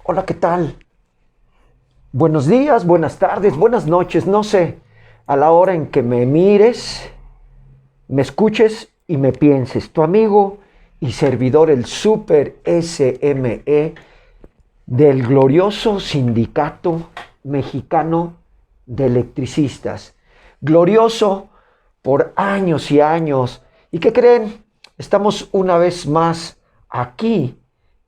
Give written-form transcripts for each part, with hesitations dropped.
Hola, ¿qué tal? Buenos días, buenas tardes, buenas noches, no sé, a la hora en que me mires, me escuches y me pienses. Tu amigo y servidor, el Super SME del glorioso Sindicato Mexicano de Electricistas. Glorioso por años y años. ¿Y qué creen? Estamos una vez más aquí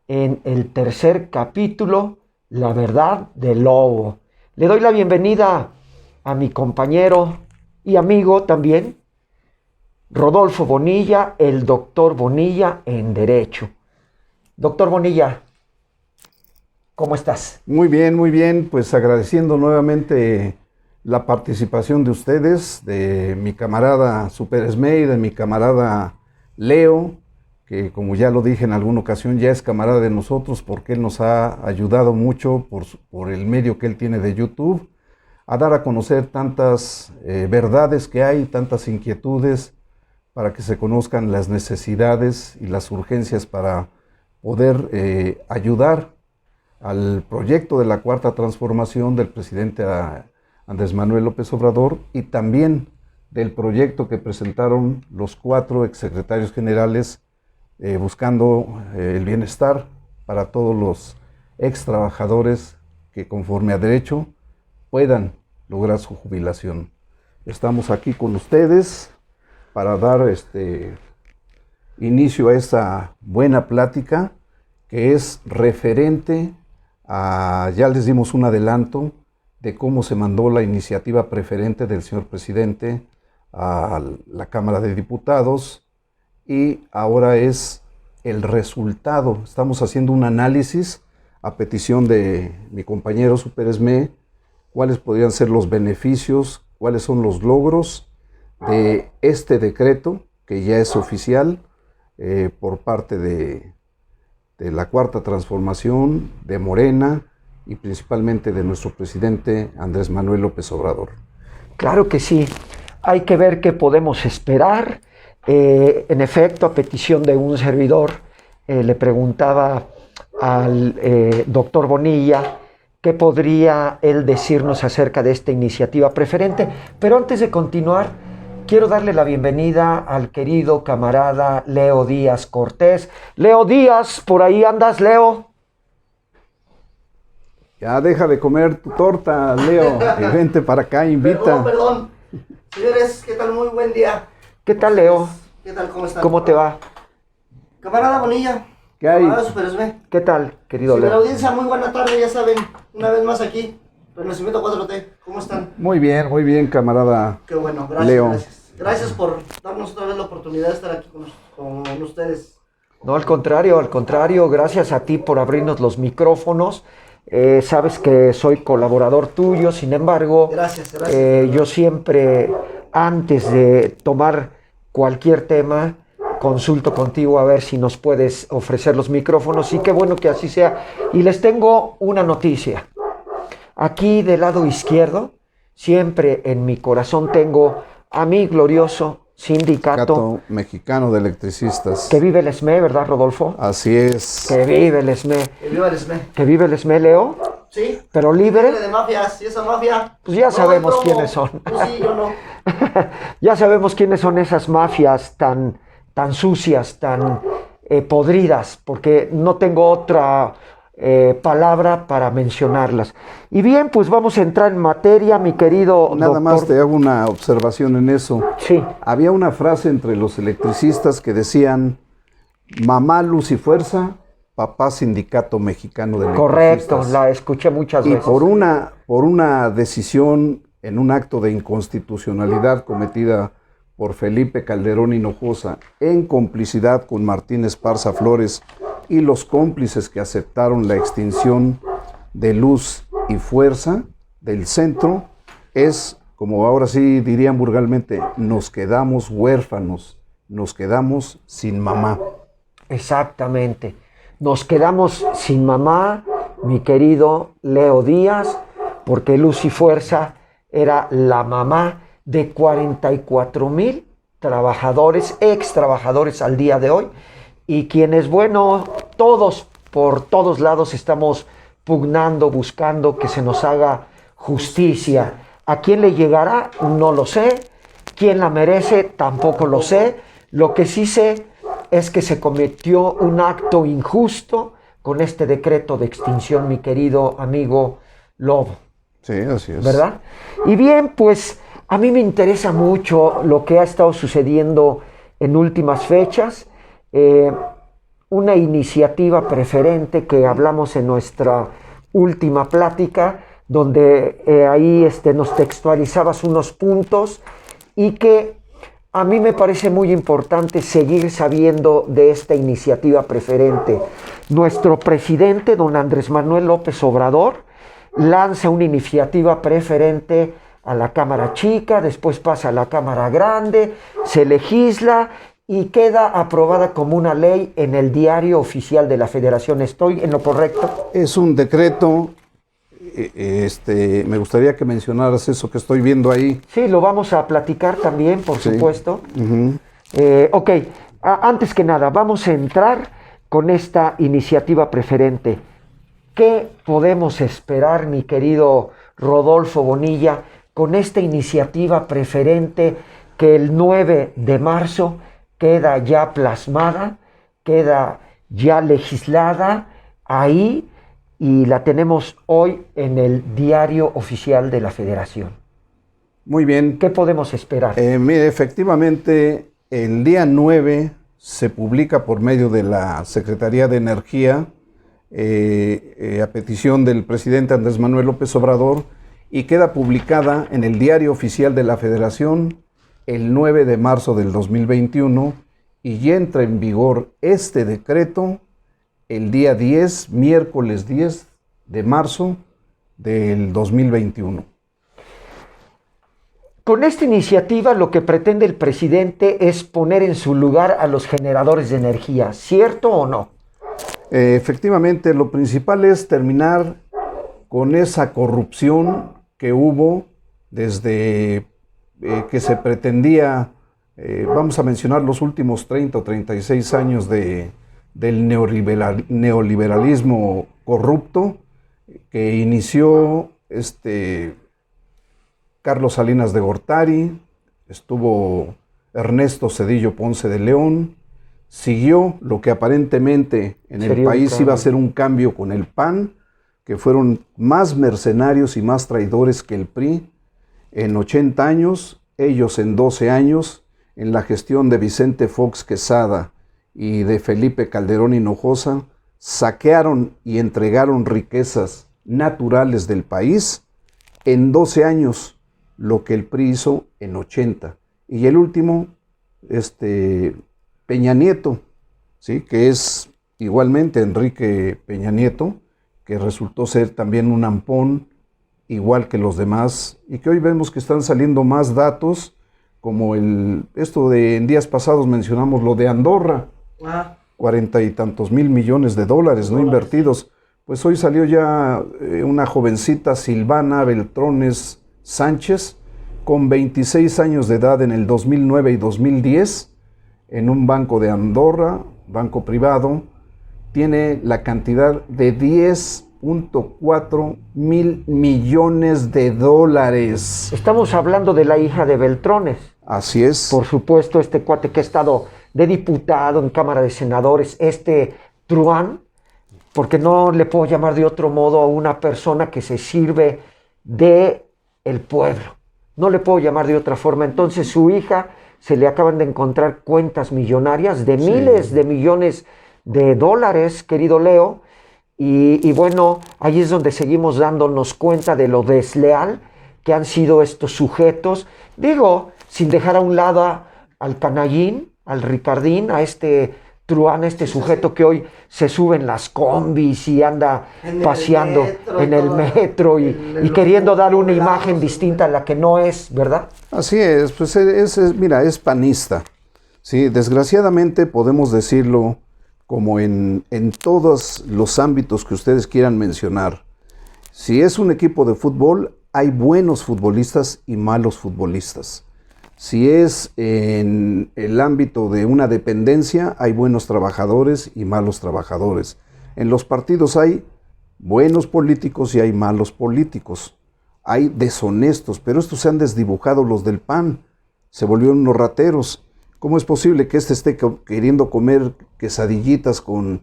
en el tercer capítulo, La verdad del lobo. Le doy la bienvenida a mi compañero y amigo también, Rodolfo Bonilla, el doctor Bonilla en Derecho. Doctor Bonilla, ¿cómo estás? Muy bien, pues agradeciendo nuevamente la participación de ustedes, de mi camarada Super Esme y de mi camarada Leo, que como ya lo dije en alguna ocasión, ya es camarada de nosotros porque él nos ha ayudado mucho por el medio que él tiene de YouTube, a dar a conocer tantas verdades que hay, tantas inquietudes, para que se conozcan las necesidades y las urgencias para poder ayudar al proyecto de la Cuarta Transformación del presidente Andrés Manuel López Obrador y también del proyecto que presentaron los 4 exsecretarios generales buscando el bienestar para todos los ex trabajadores que conforme a derecho puedan lograr su jubilación. Estamos aquí con ustedes para dar inicio a esta buena plática que es referente a, ya les dimos un adelanto de cómo se mandó la iniciativa preferente del señor presidente a la Cámara de Diputados y ahora es el resultado. Estamos haciendo un análisis a petición de mi compañero Super Esme, cuáles podrían ser los beneficios, cuáles son los logros de este decreto que ya es oficial por parte de la Cuarta Transformación, de Morena y principalmente de nuestro presidente Andrés Manuel López Obrador. Claro que sí, hay que ver qué podemos esperar. En efecto, a petición de un servidor, le preguntaba al doctor Bonilla qué podría él decirnos acerca de esta iniciativa preferente. Pero antes de continuar, quiero darle la bienvenida al querido camarada Leo Díaz Cortés. Leo Díaz, ¿por ahí andas, Leo? Ya deja de comer tu torta, Leo, y vente para acá, invita. Perdón. Señores, ¿qué tal? Muy buen día. ¿Qué tal, Leo? ¿Qué tal? ¿Cómo están? ¿Cómo te va? Camarada Bonilla. ¿Qué hay? Camarada Super Esme. ¿Qué tal, querido Sí, la Leo? audiencia, muy buena tarde, ya saben, una vez más aquí, Renacimiento 4T. ¿Cómo están? Muy bien, camarada. Qué bueno, gracias, Leo. gracias. Gracias por darnos otra vez la oportunidad de estar aquí con ustedes. No, al contrario, gracias a ti por abrirnos los micrófonos. Sabes que soy colaborador tuyo, sin embargo, Gracias. yo siempre, antes de tomar cualquier tema, consulto contigo a ver si nos puedes ofrecer los micrófonos, y qué bueno que así sea. Y les tengo una noticia. Aquí del lado izquierdo, siempre en mi corazón tengo a mi glorioso sindicato Mexicano de Electricistas. que vive el SME, ¿verdad, Rodolfo? Así es. Que vive el SME. Que viva el Esme. Que vive el SME, Leo. Sí. Pero libre. De mafias, y esa mafia. Pues ya no, sabemos no, quiénes son. Tú sí, yo no. Ya sabemos quiénes son esas mafias tan sucias, tan podridas, porque no tengo otra palabra para mencionarlas. Y bien, pues vamos a entrar en materia, mi querido Nada doctor. más te hago una observación en eso. Sí. Había una frase entre los electricistas que decían: mamá luz y fuerza, papá sindicato mexicano de electricistas. Correcto, la escuché muchas Y veces. por una decisión en un acto de inconstitucionalidad cometida por Felipe Calderón Hinojosa en complicidad con Martín Esparza Flores y los cómplices que aceptaron la extinción de Luz y Fuerza del centro, es, como ahora sí dirían vulgarmente, nos quedamos huérfanos, nos quedamos sin mamá. Exactamente. Nos quedamos sin mamá, mi querido Leo Díaz, porque Luz y Fuerza era la mamá de 44,000 trabajadores, ex trabajadores al día de hoy, y quienes, bueno, todos, por todos lados estamos pugnando, buscando que se nos haga justicia. ¿A quién le llegará? No lo sé. ¿Quién la merece? Tampoco lo sé. Lo que sí sé es que se cometió un acto injusto con este decreto de extinción, mi querido amigo Lobo. Sí, así es. ¿Verdad? Y bien, pues a mí me interesa mucho lo que ha estado sucediendo en últimas fechas. Una iniciativa preferente que hablamos en nuestra última plática, donde ahí nos textualizabas unos puntos y que a mí me parece muy importante seguir sabiendo de esta iniciativa preferente. Nuestro presidente, don Andrés Manuel López Obrador, lanza una iniciativa preferente a la Cámara Chica, después pasa a la Cámara Grande, se legisla y queda aprobada como una ley en el Diario Oficial de la Federación. ¿Estoy en lo correcto? Es un decreto, me gustaría que mencionaras eso que estoy viendo ahí. Sí, lo vamos a platicar también, por supuesto. Ok, antes que nada, vamos a entrar con esta iniciativa preferente. ¿Qué podemos esperar, mi querido Rodolfo Bonilla, con esta iniciativa preferente que el 9 de marzo queda ya plasmada, queda ya legislada ahí y la tenemos hoy en el Diario Oficial de la Federación? Muy bien. ¿Qué podemos esperar? Mire, efectivamente, el día 9 se publica por medio de la Secretaría de Energía, a petición del presidente Andrés Manuel López Obrador, y queda publicada en el Diario Oficial de la Federación el 9 de marzo del 2021 y ya entra en vigor este decreto el día 10, miércoles 10 de marzo del 2021. Con esta iniciativa lo que pretende el presidente es poner en su lugar a los generadores de energía, ¿cierto o no? Efectivamente, lo principal es terminar con esa corrupción que hubo desde que se pretendía, vamos a mencionar los últimos 30 o 36 años del neoliberalismo corrupto que inició Carlos Salinas de Gortari, estuvo Ernesto Zedillo Ponce de León, siguió lo que aparentemente en el país iba a ser un cambio con el PAN, que fueron más mercenarios y más traidores que el PRI. En 80 años, ellos en 12 años, en la gestión de Vicente Fox Quesada y de Felipe Calderón Hinojosa, saquearon y entregaron riquezas naturales del país en 12 años, lo que el PRI hizo en 80. Y el último, Peña Nieto, ¿sí? Que es igualmente Enrique Peña Nieto, que resultó ser también un ampón, igual que los demás, y que hoy vemos que están saliendo más datos, como esto de en días pasados mencionamos lo de Andorra, 40 y tantos mil millones de dólares no invertidos. Pues hoy salió ya una jovencita, Silvana Beltrones Sánchez, con 26 años de edad en el 2009 y 2010, en un banco de Andorra, banco privado, tiene la cantidad de 10.4 mil millones de dólares. Estamos hablando de la hija de Beltrones. Así es. Por supuesto, este cuate que ha estado de diputado en Cámara de Senadores, truán, porque no le puedo llamar de otro modo a una persona que se sirve de el pueblo. No le puedo llamar de otra forma. Entonces su hija se le acaban de encontrar cuentas millonarias de miles de millones de dólares, querido Leo, y bueno, ahí es donde seguimos dándonos cuenta de lo desleal que han sido estos sujetos, digo, sin dejar a un lado al canallín, al Ricardín, a truán, sujeto que hoy se sube en las combis y anda paseando en el metro y queriendo dar una imagen distinta a la que no es, ¿verdad? Así es, pues mira, es panista. Sí, desgraciadamente podemos decirlo como en todos los ámbitos que ustedes quieran mencionar. Si es un equipo de fútbol, hay buenos futbolistas y malos futbolistas. Si es en el ámbito de una dependencia, hay buenos trabajadores y malos trabajadores. En los partidos hay buenos políticos y hay malos políticos. Hay deshonestos, pero estos se han desdibujado los del PAN. Se volvieron unos rateros. ¿Cómo es posible que esté queriendo comer quesadillitas con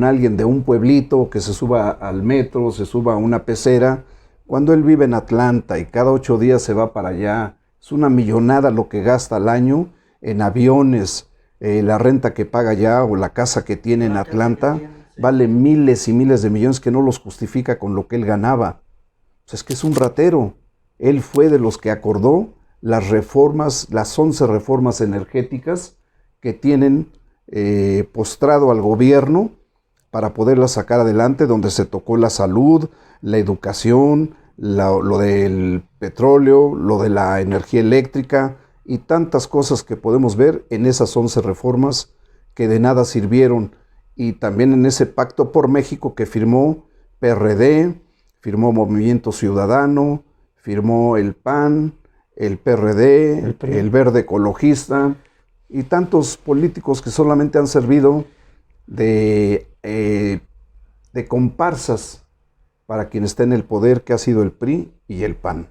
alguien de un pueblito, que se suba al metro, se suba a una pecera, cuando él vive en Atlanta y cada 8 días se va para allá? Es una millonada lo que gasta al año en aviones, la renta que paga allá o la casa que tiene en Atlanta, vale miles y miles de millones que no los justifica con lo que él ganaba. O sea, es que es un ratero. Él fue de los que acordó las reformas, las 11 reformas energéticas que tienen postrado al gobierno para poderlas sacar adelante, donde se tocó la salud, la educación, lo del petróleo, lo de la energía eléctrica y tantas cosas que podemos ver en esas 11 reformas que de nada sirvieron. Y también en ese pacto por México que firmó PRD, firmó Movimiento Ciudadano, firmó el PAN, el PRD, el Verde Ecologista y tantos políticos que solamente han servido de comparsas para quien está en el poder, que ha sido el PRI y el PAN.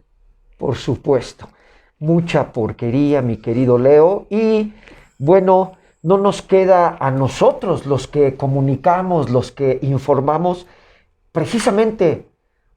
Por supuesto, mucha porquería, mi querido Leo, y bueno, no nos queda a nosotros, los que comunicamos, los que informamos, precisamente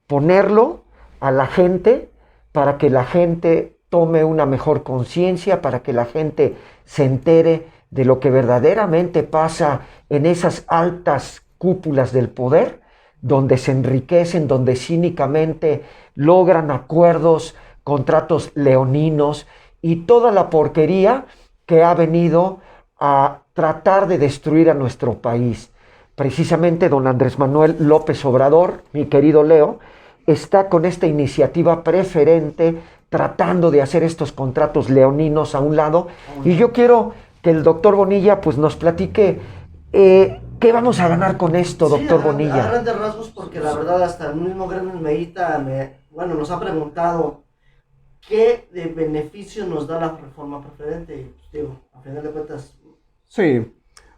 ponerlo a la gente para que la gente tome una mejor conciencia, para que la gente se entere de lo que verdaderamente pasa en esas altas cúpulas del poder, donde se enriquecen, donde cínicamente logran acuerdos, contratos leoninos y toda la porquería que ha venido a tratar de destruir a nuestro país. Precisamente don Andrés Manuel López Obrador, mi querido Leo, está con esta iniciativa preferente tratando de hacer estos contratos leoninos a un lado. Y yo quiero que el doctor Bonilla pues nos platique ¿qué vamos a ganar con esto, doctor Bonilla? A grandes rasgos, porque la verdad hasta el mismo Gran Esmerita nos ha preguntado qué de beneficio nos da la reforma preferente. Y pues, digo, a final de cuentas... Sí,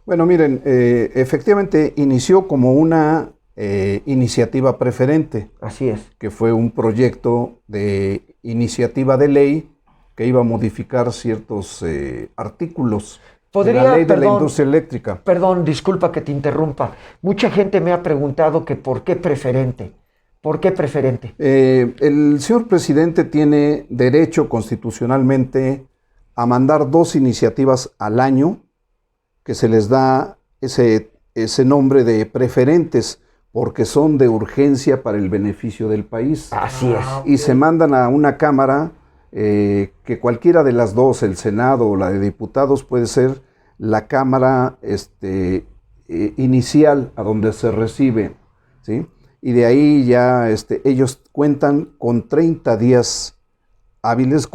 bueno, miren, efectivamente inició como una iniciativa preferente. Así es. Que fue un proyecto de iniciativa de ley que iba a modificar ciertos artículos de la ley de la industria eléctrica. Perdón, disculpa que te interrumpa. Mucha gente me ha preguntado que por qué preferente. ¿Por qué preferente? El señor presidente tiene derecho constitucionalmente a mandar 2 iniciativas al año que se les da ese nombre de preferentes porque son de urgencia para el beneficio del país. Así es. Y se mandan a una cámara que cualquiera de las 2, el Senado o la de Diputados, puede ser la cámara inicial a donde se recibe, ¿sí? Y de ahí ya ellos cuentan con 30 días hábiles,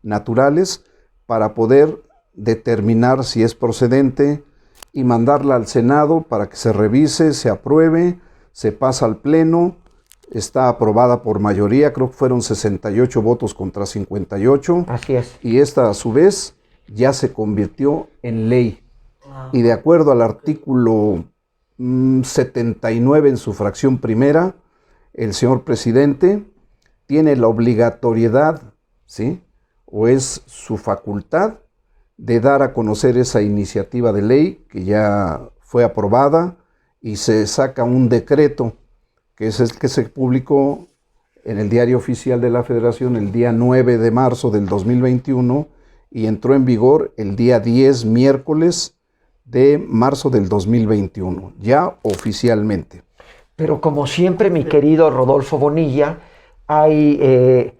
naturales, para poder determinar si es procedente y mandarla al Senado para que se revise, se apruebe, se pasa al Pleno. Está aprobada por mayoría, creo que fueron 68 votos contra 58. Así es. Y esta, a su vez, ya se convirtió en ley. Y de acuerdo al artículo 79 en su fracción primera, el señor presidente tiene la obligatoriedad, ¿sí? O es su facultad de dar a conocer esa iniciativa de ley que ya fue aprobada y se saca un decreto que es el que se publicó en el Diario Oficial de la Federación el día 9 de marzo del 2021 y entró en vigor el día 10, miércoles de marzo del 2021, ya oficialmente. Pero como siempre, mi querido Rodolfo Bonilla, hay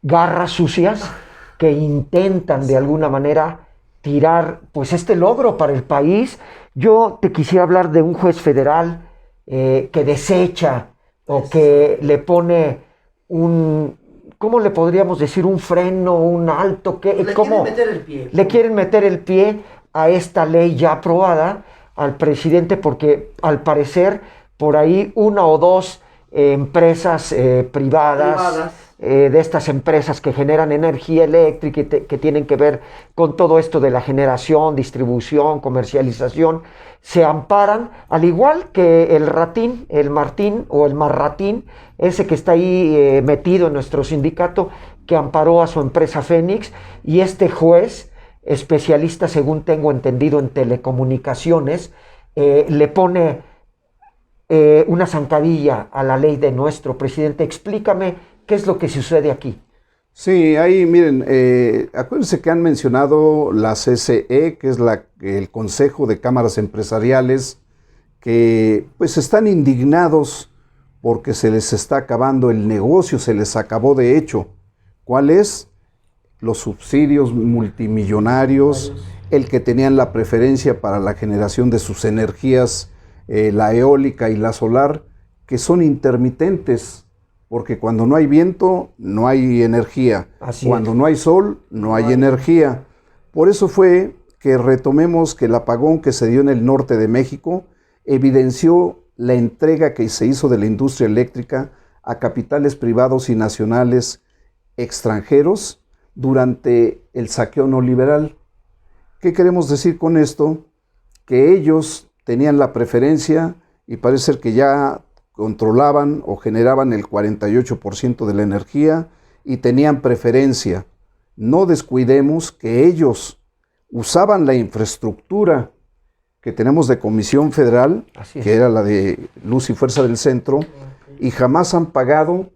garras sucias que intentan de alguna manera tirar pues este logro para el país. Yo te quisiera hablar de un juez federal que desecha o que le pone un, ¿cómo le podríamos decir? Un freno, un alto. Quieren meter el pie. Le quieren meter el pie a esta ley ya aprobada al presidente porque al parecer por ahí 1 o 2 empresas privadas, de estas empresas que generan energía eléctrica y que tienen que ver con todo esto de la generación, distribución, comercialización, se amparan, al igual que el ratín, el Martín o el Marratín, ese que está ahí metido en nuestro sindicato, que amparó a su empresa Fénix, y este juez, especialista según tengo entendido en telecomunicaciones, le pone una zancadilla a la ley de nuestro presidente. Explícame qué es lo que sucede aquí. Sí, ahí miren, acuérdense que han mencionado la CCE, que es el Consejo de Cámaras Empresariales, que pues están indignados porque se les está acabando el negocio, se les acabó de hecho. ¿Cuál es? Los subsidios multimillonarios, el que tenían la preferencia para la generación de sus energías, la eólica y la solar, que son intermitentes, porque cuando no hay viento, no hay energía. Cuando no hay sol, no hay energía. Por eso fue que retomemos que el apagón que se dio en el norte de México evidenció la entrega que se hizo de la industria eléctrica a capitales privados y nacionales extranjeros durante el saqueo neoliberal. ¿Qué queremos decir con esto? Que ellos tenían la preferencia y parece ser que ya controlaban o generaban el 48% de la energía y tenían preferencia. No descuidemos que ellos usaban la infraestructura que tenemos de Comisión Federal, que era la de Luz y Fuerza del Centro, y jamás han pagado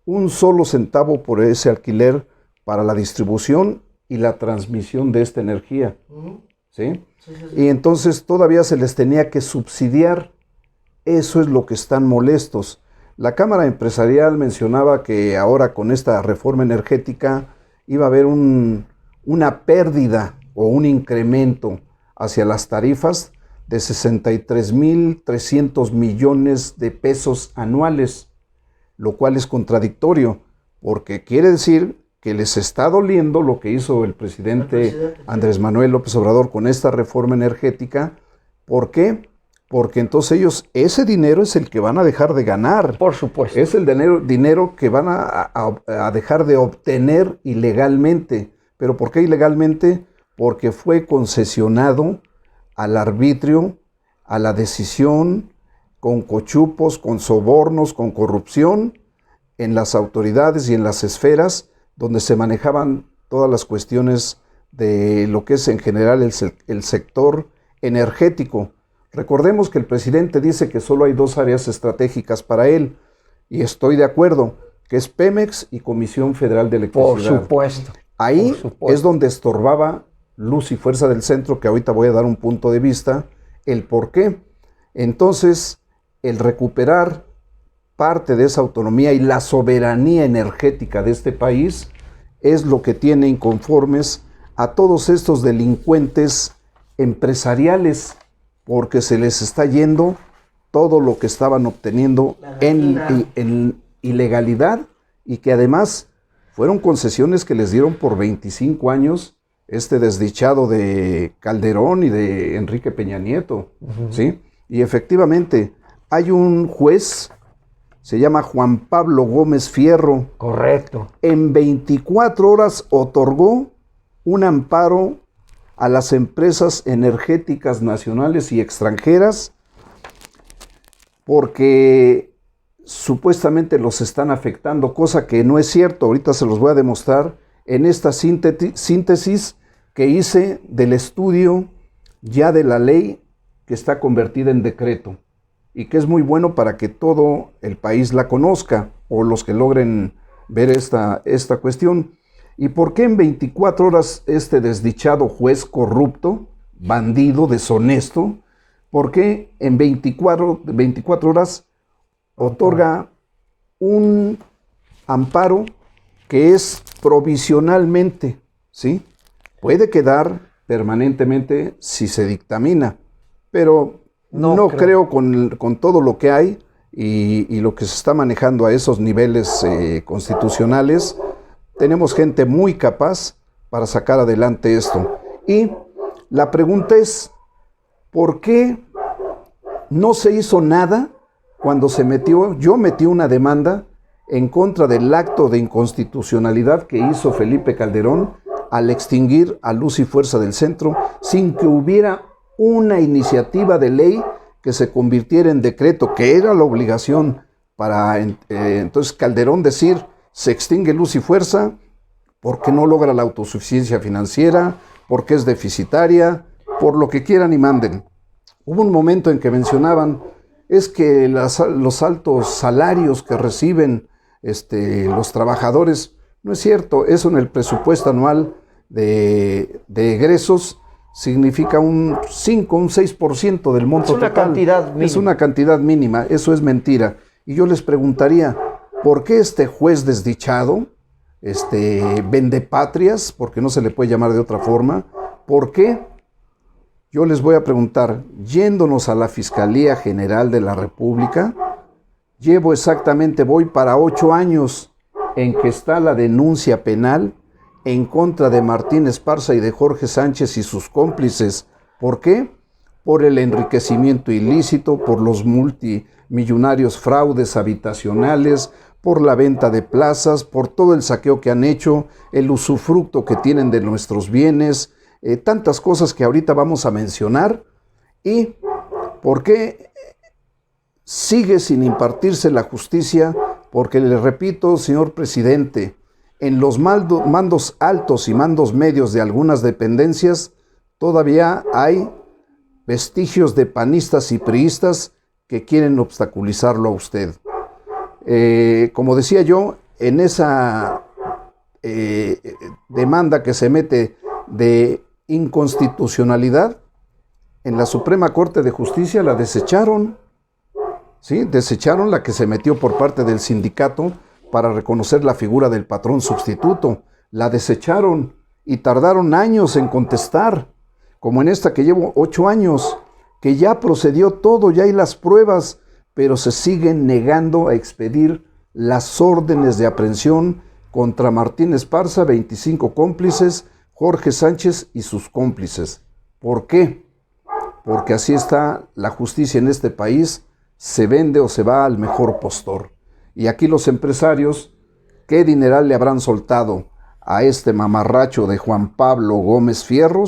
un solo centavo por ese alquiler para la distribución y la transmisión de esta energía. ¿Sí? Y entonces todavía se les tenía que subsidiar. Eso es lo que están molestos. La Cámara Empresarial mencionaba que ahora con esta reforma energética iba a haber una pérdida o un incremento hacia las tarifas de 63,300 millones de pesos anuales, lo cual es contradictorio, porque quiere decir que les está doliendo lo que hizo el presidente Andrés Manuel López Obrador con esta reforma energética. ¿Por qué? Porque entonces ellos, ese dinero es el que van a dejar de ganar. Por supuesto. Es el dinero que van a dejar de obtener ilegalmente. ¿Pero por qué ilegalmente? Porque fue concesionado al arbitrio, a la decisión, con cochupos, con sobornos, con corrupción, en las autoridades y en las esferas donde se manejaban todas las cuestiones de lo que es en general el sector energético. Recordemos que el presidente dice que solo hay dos áreas estratégicas para él, y estoy de acuerdo, que es Pemex y Comisión Federal de Electricidad. Por supuesto. Ahí es donde estorbaba Luz y Fuerza del Centro, que ahorita voy a dar un punto de vista, el por qué. Entonces, el recuperar parte de esa autonomía y la soberanía energética de este país es lo que tiene inconformes a todos estos delincuentes empresariales, porque se les está yendo todo lo que estaban obteniendo en ilegalidad, y que además fueron concesiones que les dieron por 25 años este desdichado de Calderón y de Enrique Peña Nieto, ¿sí? Y efectivamente hay un juez, se llama Juan Pablo Gómez Fierro. Correcto. En 24 horas otorgó un amparo a las empresas energéticas nacionales y extranjeras porque supuestamente los están afectando, cosa que no es cierto. Ahorita se los voy a demostrar en esta síntesis que hice del estudio ya de la ley que está convertida en decreto y que es muy bueno para que todo el país la conozca, o los que logren ver esta cuestión. ¿Y por qué en 24 horas este desdichado juez corrupto, bandido, deshonesto, por qué en 24 horas otorga un amparo que es provisionalmente, ¿sí? Puede quedar permanentemente si se dictamina, pero no creo con todo lo que hay y lo que se está manejando a esos niveles constitucionales. Tenemos gente muy capaz para sacar adelante esto. Y la pregunta es, ¿por qué no se hizo nada cuando yo metí una demanda en contra del acto de inconstitucionalidad que hizo Felipe Calderón al extinguir a Luz y Fuerza del Centro sin que hubiera una iniciativa de ley que se convirtiera en decreto, que era la obligación para entonces Calderón decir, se extingue Luz y Fuerza porque no logra la autosuficiencia financiera, porque es deficitaria, por lo que quieran y manden. Hubo un momento en que mencionaban, es que los altos salarios que reciben los trabajadores, no es cierto, eso en el presupuesto anual de egresos significa un 5, un 6% del monto total. Es una cantidad mínima, eso es mentira. Y yo les preguntaría, ¿por qué este juez desdichado, vendepatrias, porque no se le puede llamar de otra forma, por qué? Yo les voy a preguntar, yéndonos a la Fiscalía General de la República, voy para 8 años en que está la denuncia penal en contra de Martín Esparza y de Jorge Sánchez y sus cómplices. ¿Por qué? Por el enriquecimiento ilícito, por los multimillonarios fraudes habitacionales, por la venta de plazas, por todo el saqueo que han hecho, el usufructo que tienen de nuestros bienes, tantas cosas que ahorita vamos a mencionar. ¿Y por qué sigue sin impartirse la justicia? Porque le repito, señor presidente, en los mandos altos y mandos medios de algunas dependencias todavía hay vestigios de panistas y priistas que quieren obstaculizarlo a usted. Como decía yo, en esa demanda que se mete de inconstitucionalidad, en la Suprema Corte de Justicia la desecharon. ¿Sí? Desecharon la que se metió por parte del sindicato para reconocer la figura del patrón sustituto. La desecharon y tardaron años en contestar, como en esta que llevo 8 años, que ya procedió todo, ya hay las pruebas, pero se siguen negando a expedir las órdenes de aprehensión contra Martín Esparza, 25 cómplices, Jorge Sánchez y sus cómplices. ¿Por qué? Porque así está la justicia en este país, se vende o se va al mejor postor. Y aquí los empresarios, ¿qué dineral le habrán soltado a este mamarracho de Juan Pablo Gómez Fierro,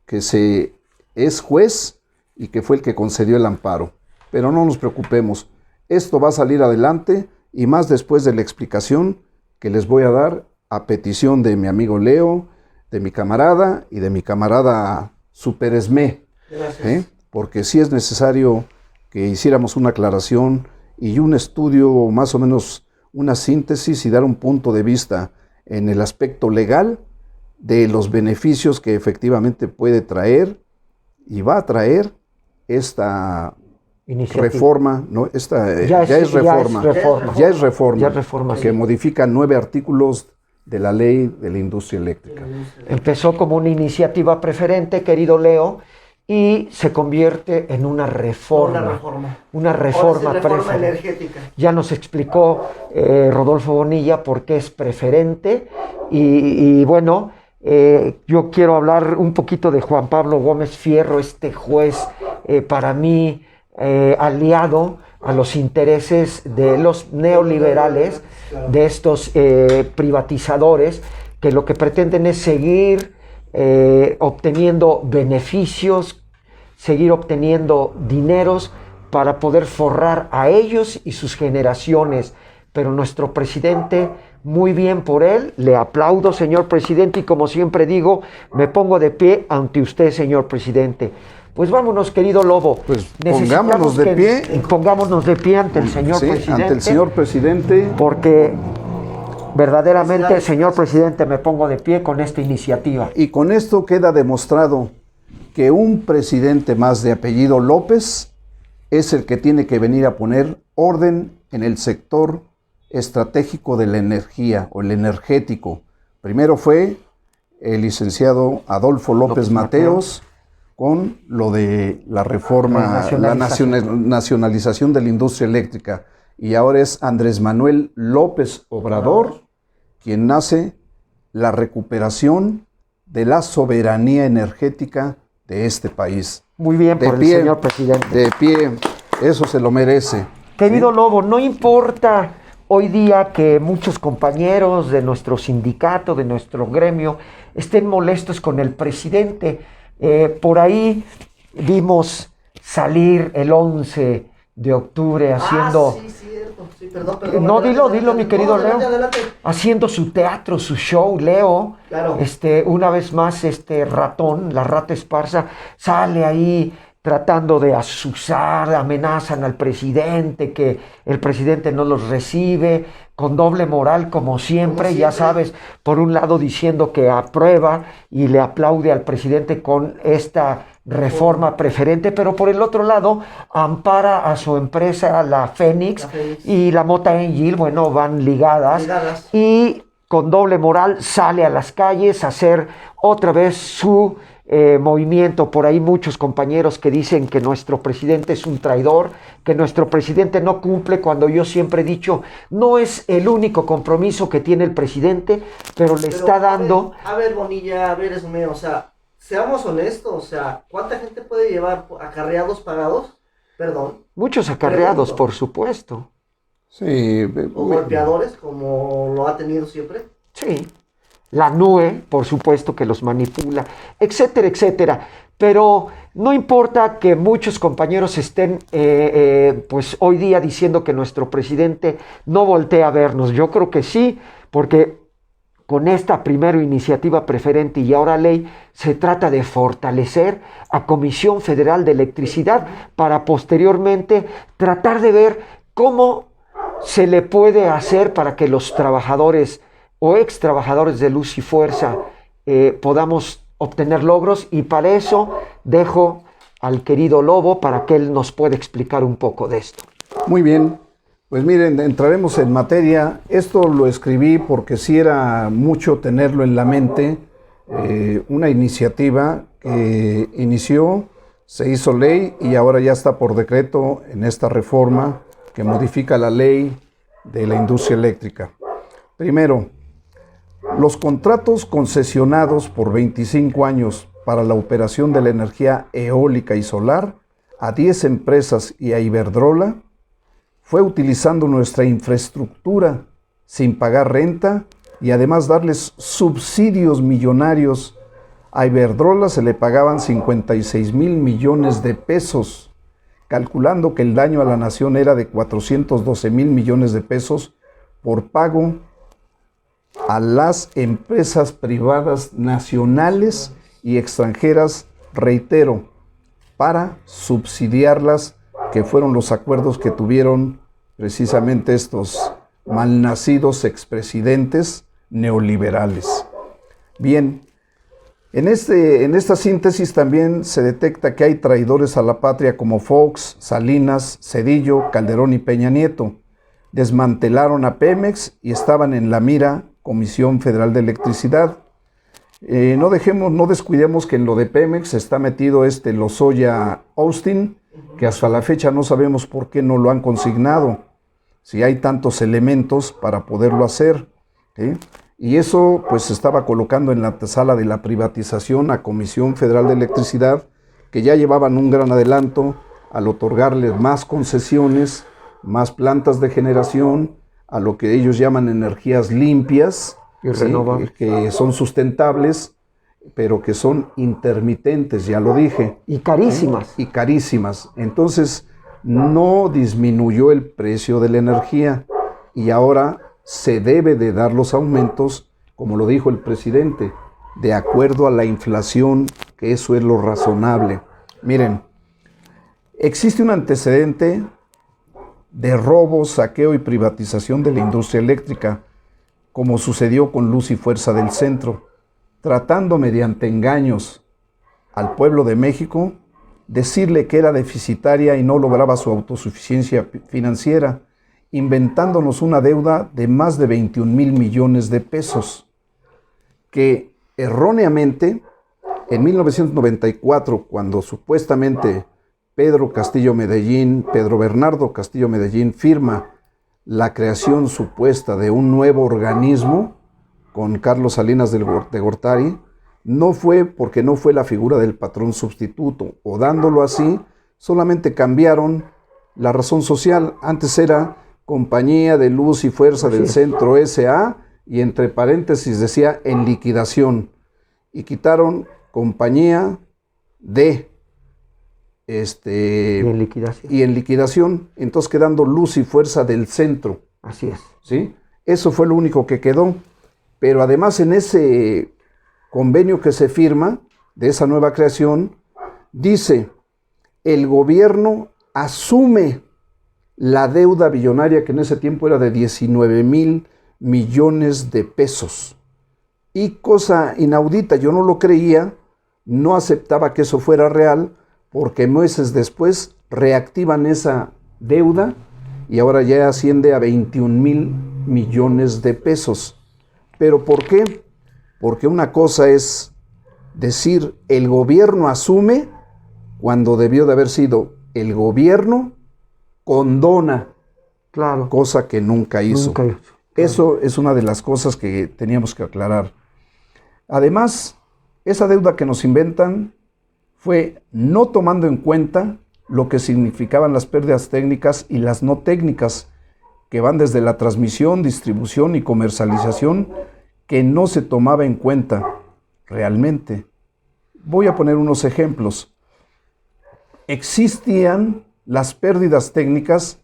que es juez y que fue el que concedió el amparo? Pero no nos preocupemos, esto va a salir adelante y más después de la explicación que les voy a dar a petición de mi amigo Leo, de mi camarada y de mi camarada Super Esme. Porque sí es necesario que hiciéramos una aclaración y un estudio, más o menos una síntesis y dar un punto de vista en el aspecto legal de los beneficios que efectivamente puede traer y va a traer esta reforma, ¿no? Ya es reforma que modifica 9 artículos de la ley de la industria eléctrica. Empezó como una iniciativa preferente, querido Leo, y se convierte en una reforma. Una reforma energética. Ya nos explicó Rodolfo Bonilla por qué es preferente. Y bueno, yo quiero hablar un poquito de Juan Pablo Gómez Fierro, este juez para mí aliado a los intereses de los neoliberales, de estos privatizadores, que lo que pretenden es seguir obteniendo beneficios, seguir obteniendo dineros para poder forrar a ellos y sus generaciones. Pero nuestro presidente, muy bien por él, le aplaudo, señor presidente, y como siempre digo, me pongo de pie ante usted, señor presidente. Pues vámonos, querido Lobo. Pues pongámonos de pie ante el señor presidente. Ante el señor presidente. Porque verdaderamente, señor presidente, me pongo de pie con esta iniciativa. Y con esto queda demostrado que un presidente más de apellido López es el que tiene que venir a poner orden en el sector estratégico de la energía o el energético. Primero fue el licenciado Adolfo López Mateos con lo de la reforma, la nacionalización de la industria eléctrica. Y ahora es Andrés Manuel López Obrador quien hace la recuperación de la soberanía energética de este país. Muy bien por el señor presidente. De pie. Eso se lo merece. Querido Lobo, no importa hoy día que muchos compañeros de nuestro sindicato, de nuestro gremio, estén molestos con el presidente. Por ahí vimos salir el 11 de octubre haciendo... Sí, cierto. Sí, perdón. No, adelante, dilo, mi querido Leo. Adelante. Haciendo su teatro, su show, Leo. Claro. Una vez más, ratón, la rata esparza, sale ahí tratando de azuzar, amenazan al presidente, que el presidente no los recibe, con doble moral como siempre, ya sabes, por un lado diciendo que aprueba y le aplaude al presidente con esta reforma preferente, pero por el otro lado ampara a su empresa, la Fénix, y la Mota Angel, bueno, van ligadas. Y con doble moral sale a las calles a hacer otra vez su movimiento. Por ahí muchos compañeros que dicen que nuestro presidente es un traidor, que nuestro presidente no cumple, cuando yo siempre he dicho, no es el único compromiso que tiene el presidente, pero está dando... A ver, Bonilla, a ver, es mío, o sea, seamos honestos, o sea, ¿cuánta gente puede llevar acarreados pagados? Perdón. Muchos acarreados, por supuesto. Sí. O golpeadores, como lo ha tenido siempre. Sí. La NUE, por supuesto, que los manipula, etcétera, etcétera. Pero no importa que muchos compañeros estén pues hoy día diciendo que nuestro presidente no voltea a vernos. Yo creo que sí, porque con esta primera iniciativa preferente y ahora ley, se trata de fortalecer a Comisión Federal de Electricidad para posteriormente tratar de ver cómo se le puede hacer para que los trabajadores o ex trabajadores de Luz y Fuerza podamos obtener logros, y para eso dejo al querido Lobo para que él nos pueda explicar un poco de esto. Muy bien, pues miren, entraremos en materia. Esto lo escribí porque sí era mucho tenerlo en la mente, una iniciativa que inició, se hizo ley y ahora ya está por decreto en esta reforma que modifica la ley de la industria eléctrica. Primero, los contratos concesionados por 25 años para la operación de la energía eólica y solar a 10 empresas y a Iberdrola fue utilizando nuestra infraestructura sin pagar renta y además darles subsidios millonarios. A Iberdrola se le pagaban 56,000 millones de pesos, calculando que el daño a la nación era de 412,000 millones de pesos por pago a las empresas privadas nacionales y extranjeras, reitero, para subsidiarlas, que fueron los acuerdos que tuvieron precisamente estos malnacidos expresidentes neoliberales. Bien, en esta síntesis también se detecta que hay traidores a la patria como Fox, Salinas, Zedillo, Calderón y Peña Nieto. Desmantelaron a Pemex y estaban en la mira Comisión Federal de Electricidad. No descuidemos que en lo de Pemex está metido Lozoya Austin, que hasta la fecha no sabemos por qué no lo han consignado, si hay tantos elementos para poderlo hacer, ¿sí? Y eso pues se estaba colocando en la antesala de la privatización a Comisión Federal de Electricidad, que ya llevaban un gran adelanto al otorgarles más concesiones, más plantas de generación, a lo que ellos llaman energías limpias, ¿sí? Que son sustentables, pero que son intermitentes, ya lo dije. Y carísimas. Y carísimas. Entonces, no disminuyó el precio de la energía y ahora se debe de dar los aumentos, como lo dijo el presidente, de acuerdo a la inflación, que eso es lo razonable. Miren, existe un antecedente de robo, saqueo y privatización de la industria eléctrica, como sucedió con Luz y Fuerza del Centro, tratando mediante engaños al pueblo de México, decirle que era deficitaria y no lograba su autosuficiencia financiera, inventándonos una deuda de más de 21,000 millones de pesos, que erróneamente, en 1994, cuando supuestamente Pedro Bernardo Castillo Medellín firma la creación supuesta de un nuevo organismo con Carlos Salinas de Gortari, no fue porque no fue la figura del patrón sustituto, o dándolo así, solamente cambiaron la razón social. Antes era Compañía de Luz y Fuerza del Centro S.A. y entre paréntesis decía en liquidación. Y quitaron Compañía de y en liquidación, entonces quedando Luz y Fuerza del Centro. Así es. ¿Sí? Eso fue lo único que quedó. Pero además en ese convenio que se firma de esa nueva creación, dice, el gobierno asume la deuda billonaria que en ese tiempo era de 19,000 millones de pesos. Y cosa inaudita, yo no lo creía, no aceptaba que eso fuera real, porque meses después reactivan esa deuda y ahora ya asciende a 21,000 millones de pesos. ¿Pero por qué? Porque una cosa es decir el gobierno asume cuando debió de haber sido el gobierno condona, claro, cosa que nunca hizo. Nunca hizo, claro. Eso es una de las cosas que teníamos que aclarar. Además, esa deuda que nos inventan fue no tomando en cuenta lo que significaban las pérdidas técnicas y las no técnicas, que van desde la transmisión, distribución y comercialización, que no se tomaba en cuenta realmente. Voy a poner unos ejemplos. Existían las pérdidas técnicas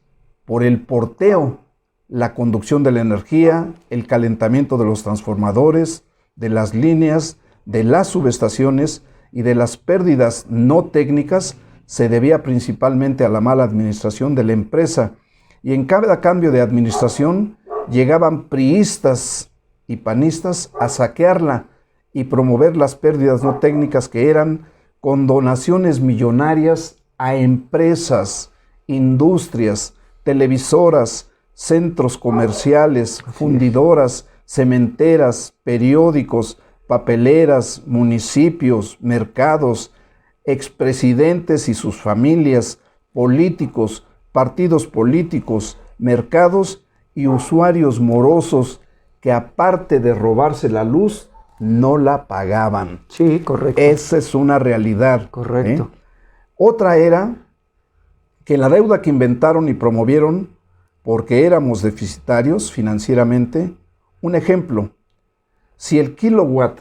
por el porteo, la conducción de la energía, el calentamiento de los transformadores, de las líneas, de las subestaciones, y de las pérdidas no técnicas se debía principalmente a la mala administración de la empresa. Y en cada cambio de administración llegaban priistas y panistas a saquearla y promover las pérdidas no técnicas, que eran con donaciones millonarias a empresas, industrias, televisoras, centros comerciales, fundidoras, cementeras, periódicos, papeleras, municipios, mercados, expresidentes y sus familias, políticos, partidos políticos, mercados y usuarios morosos que, aparte de robarse la luz, no la pagaban. Sí, correcto. Esa es una realidad. Correcto. Otra era que la deuda que inventaron y promovieron porque éramos deficitarios financieramente. Un ejemplo, si el kilowatt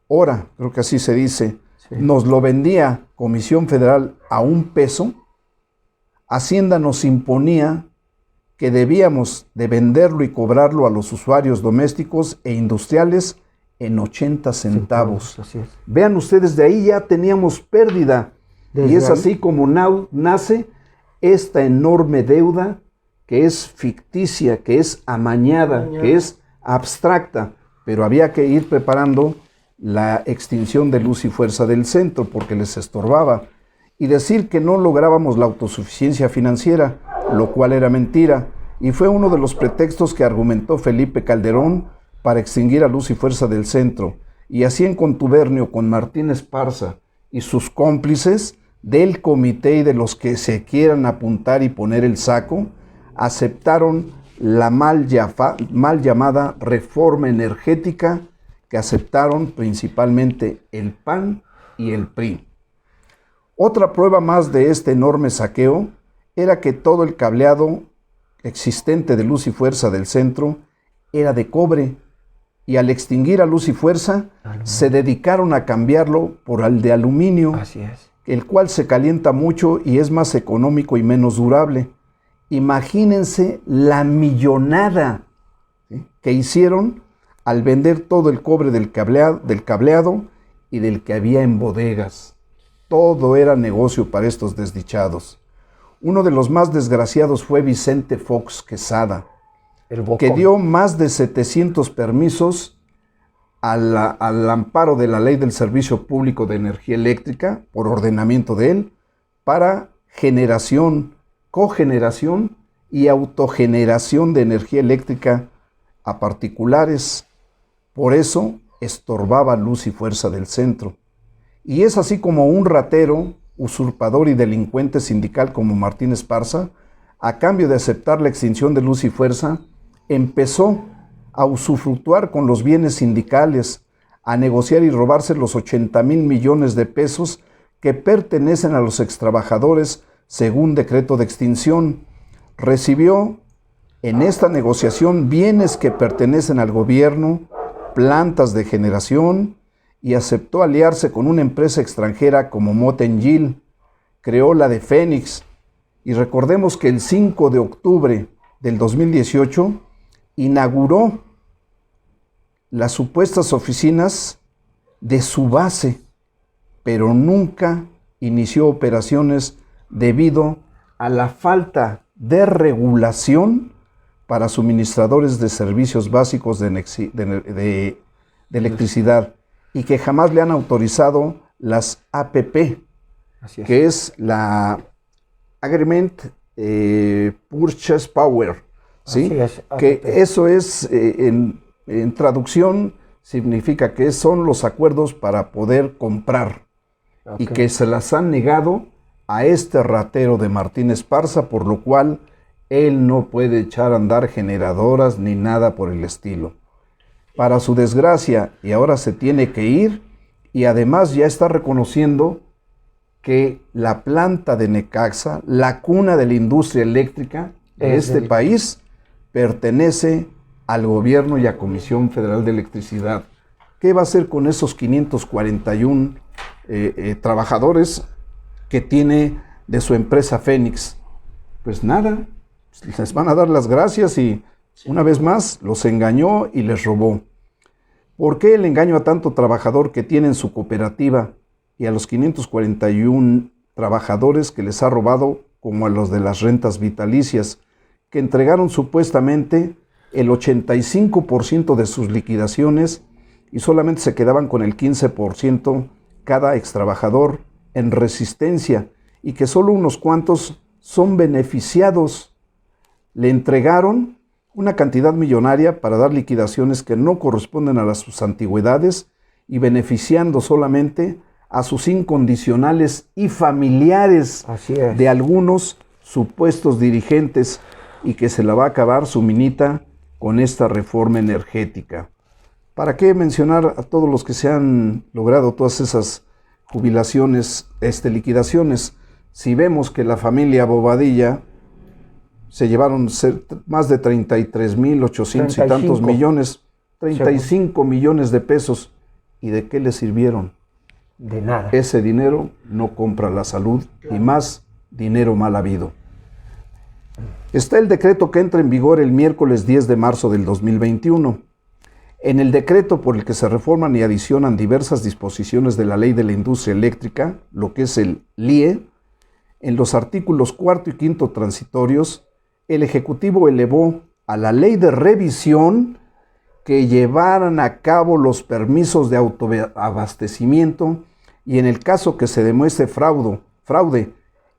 hora, creo que así se dice, sí, nos lo vendía Comisión Federal a $1, Hacienda nos imponía que debíamos de venderlo y cobrarlo a los usuarios domésticos e industriales en 80 centavos. Así es. Vean ustedes, de ahí ya teníamos pérdida. Y es así como nace esta enorme deuda que es ficticia, que es amañada, que es abstracta, pero había que ir preparando la extinción de Luz y Fuerza del Centro porque les estorbaba. Y decir que no lográbamos la autosuficiencia financiera, lo cual era mentira, y fue uno de los pretextos que argumentó Felipe Calderón para extinguir a Luz y Fuerza del Centro, y así en contubernio con Martín Esparza y sus cómplices del comité y de los que se quieran apuntar y poner el saco, aceptaron la mal llamada reforma energética, que aceptaron principalmente el PAN y el PRI. Otra prueba más de este enorme saqueo era que todo el cableado existente de Luz y Fuerza del Centro era de cobre, y al extinguir a Luz y Fuerza se dedicaron a cambiarlo por el de aluminio. Así es. El cual se calienta mucho y es más económico y menos durable. Imagínense la millonada, ¿sí?, que hicieron al vender todo el cobre del cableado y del que había en bodegas. Todo era negocio para estos desdichados. Uno de los más desgraciados fue Vicente Fox Quesada, que dio más de 700 permisos al amparo de la Ley del Servicio Público de Energía Eléctrica, por ordenamiento de él, para generación, cogeneración y autogeneración de energía eléctrica a particulares. Por eso estorbaba Luz y Fuerza del Centro. Y es así como un ratero, usurpador y delincuente sindical como Martín Esparza, a cambio de aceptar la extinción de Luz y Fuerza, empezó a usufructuar con los bienes sindicales, a negociar y robarse los 80,000 millones de pesos que pertenecen a los extrabajadores según decreto de extinción. Recibió en esta negociación bienes que pertenecen al gobierno, plantas de generación, y aceptó aliarse con una empresa extranjera como Motengil. Creó la de Fénix. Y recordemos que el 5 de octubre del 2018 inauguró las supuestas oficinas de su base, pero nunca inició operaciones debido a la falta de regulación para suministradores de servicios básicos de electricidad, y que jamás le han autorizado las APP, que es la Agreement Purchase Power, ¿sí? Que eso es, en traducción, significa que son los acuerdos para poder comprar, y que se las han negado a este ratero de Martín Esparza, por lo cual él no puede echar a andar generadoras ni nada por el estilo. Para su desgracia, y ahora se tiene que ir, y además ya está reconociendo que la planta de Necaxa, la cuna de la industria eléctrica de este país, pertenece al gobierno y a Comisión Federal de Electricidad. ¿Qué va a hacer con esos 541 trabajadores que tiene de su empresa Fénix? Pues nada, les van a dar las gracias, y una vez más los engañó y les robó. ¿Por qué el engaño a tanto trabajador que tiene en su cooperativa y a los 541 trabajadores que les ha robado, como a los de las rentas vitalicias, que entregaron supuestamente el 85% de sus liquidaciones y solamente se quedaban con el 15% cada extrabajador en resistencia, y que solo unos cuantos son beneficiados? Le entregaron una cantidad millonaria para dar liquidaciones que no corresponden a sus antigüedades, y beneficiando solamente a sus incondicionales y familiares de algunos supuestos dirigentes, y que se la va a acabar su minita con esta reforma energética. ¿Para qué mencionar a todos los que se han logrado todas esas jubilaciones, liquidaciones? Si vemos que la familia Bobadilla se llevaron más de 33,800 y tantos millones, 35 millones de pesos, ¿y de qué le sirvieron? De nada. Ese dinero no compra la salud, y más dinero mal habido. Está el decreto que entra en vigor el miércoles 10 de marzo del 2021. En el decreto por el que se reforman y adicionan diversas disposiciones de la Ley de la Industria Eléctrica, lo que es el LIE, en los artículos 4 y 5 transitorios, el Ejecutivo elevó a la ley de revisión que llevaran a cabo los permisos de autoabastecimiento, y en el caso que se demuestre fraude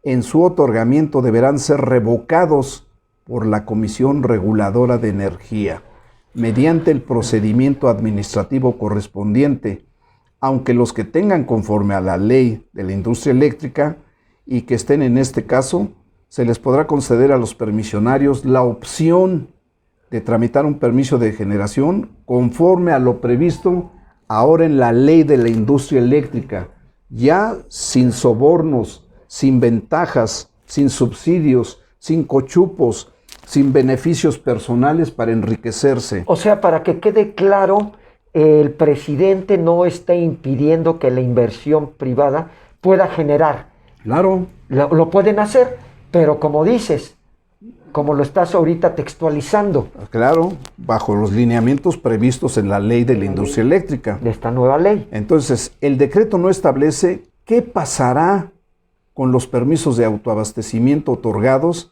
en su otorgamiento, deberán ser revocados por la Comisión Reguladora de Energía mediante el procedimiento administrativo correspondiente, aunque los que tengan conforme a la Ley de la Industria Eléctrica y que estén en este caso, se les podrá conceder a los permisionarios la opción de tramitar un permiso de generación conforme a lo previsto ahora en la Ley de la Industria Eléctrica, ya sin sobornos, sin ventajas, sin subsidios, sin cochupos, sin beneficios personales para enriquecerse. O sea, para que quede claro, el presidente no está impidiendo que la inversión privada pueda generar. Claro. Lo pueden hacer, pero como dices, como lo estás ahorita textualizando. Claro, bajo los lineamientos previstos en la Ley de la Industria Eléctrica. De esta nueva ley. Entonces, el decreto no establece qué pasará con los permisos de autoabastecimiento otorgados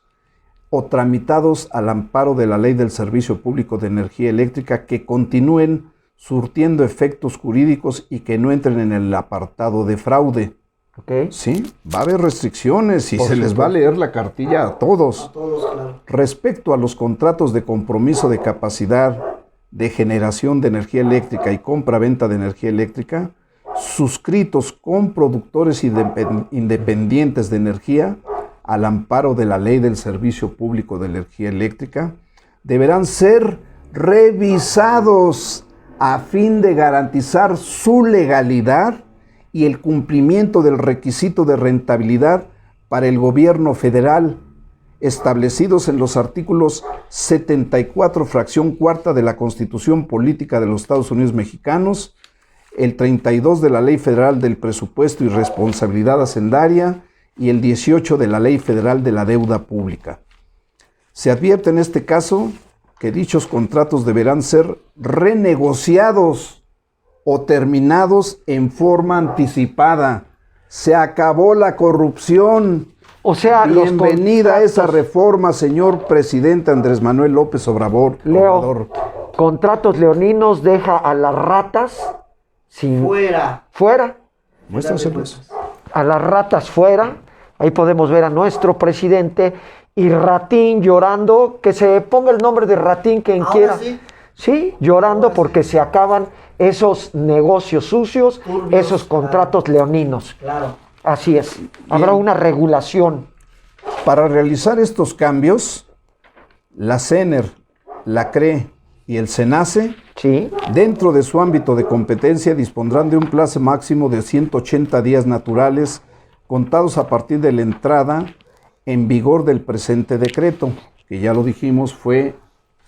o tramitados al amparo de la Ley del Servicio Público de Energía Eléctrica, que continúen surtiendo efectos jurídicos y que no entren en el apartado de fraude. Okay. Sí, va a haber restricciones y se les va a leer la cartilla a todos. A todos, claro. Respecto a los contratos de compromiso de capacidad de generación de energía eléctrica y compra-venta de energía eléctrica, suscritos con productores independientes de energía al amparo de la Ley del Servicio Público de Energía Eléctrica, deberán ser revisados a fin de garantizar su legalidad y el cumplimiento del requisito de rentabilidad para el gobierno federal, establecidos en los artículos 74, fracción cuarta de la Constitución Política de los Estados Unidos Mexicanos, el 32 de la Ley Federal del Presupuesto y Responsabilidad Hacendaria y el 18 de la Ley Federal de la Deuda Pública. Se advierte en este caso que dichos contratos deberán ser renegociados o terminados en forma anticipada. Se acabó la corrupción. O sea, bienvenida a esa reforma, señor presidente Andrés Manuel López Obrador. Leo, contratos leoninos deja a las ratas fuera. Muéstraselos. A las ratas fuera. Ahí podemos ver a nuestro presidente y Ratín llorando, que se ponga el nombre de Ratín quien quiera. Sí, llorando porque se acaban esos negocios sucios, turbios, esos contratos leoninos. Claro. Así es. Habrá una regulación. Para realizar estos cambios, la CENER, la CRE y el SENACE, sí, dentro de su ámbito de competencia, dispondrán de un plazo máximo de 180 días naturales, contados a partir de la entrada en vigor del presente decreto, que ya lo dijimos,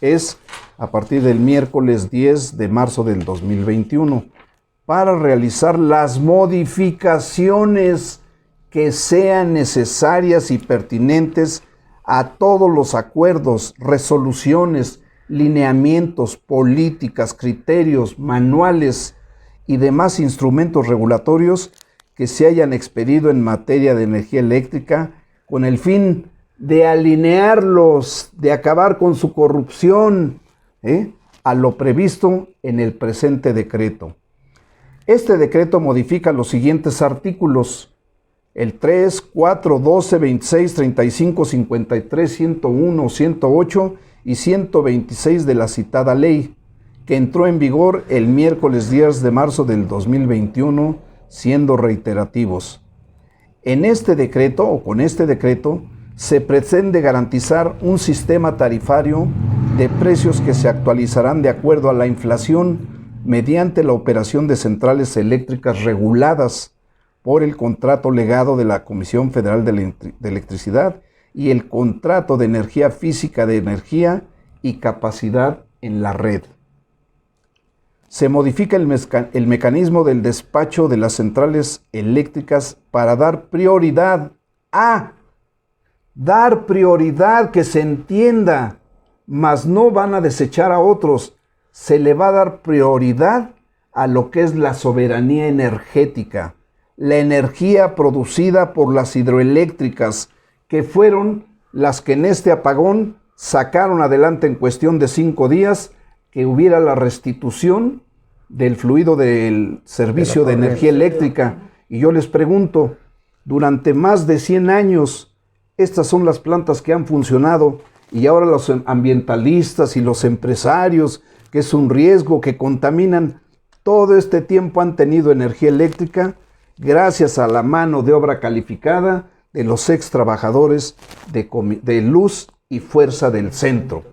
es a partir del miércoles 10 de marzo del 2021, para realizar las modificaciones que sean necesarias y pertinentes a todos los acuerdos, resoluciones, lineamientos, políticas, criterios, manuales y demás instrumentos regulatorios que se hayan expedido en materia de energía eléctrica, con el fin de alinearlos, de acabar con su corrupción, a lo previsto en el presente decreto. Este decreto modifica los siguientes artículos: el 3, 4, 12, 26, 35, 53, 101, 108 y 126 de la citada ley, que entró en vigor el miércoles 10 de marzo del 2021, siendo reiterativos. En este decreto, o con este decreto, se pretende garantizar un sistema tarifario de precios que se actualizarán de acuerdo a la inflación mediante la operación de centrales eléctricas reguladas por el contrato legado de la Comisión Federal de Electricidad y el contrato de energía física de energía y capacidad en la red. Se modifica el mecanismo del despacho de las centrales eléctricas para dar prioridad, que se entienda, mas no van a desechar a otros. Se le va a dar prioridad a lo que es la soberanía energética, la energía producida por las hidroeléctricas, que fueron las que en este apagón sacaron adelante en cuestión de 5 días que hubiera la restitución del fluido del servicio de energía eléctrica. Y yo les pregunto, durante más de 100 años, estas son las plantas que han funcionado, y ahora los ambientalistas y los empresarios, que es un riesgo, que contaminan, todo este tiempo han tenido energía eléctrica gracias a la mano de obra calificada de los ex trabajadores de Luz y Fuerza del Centro.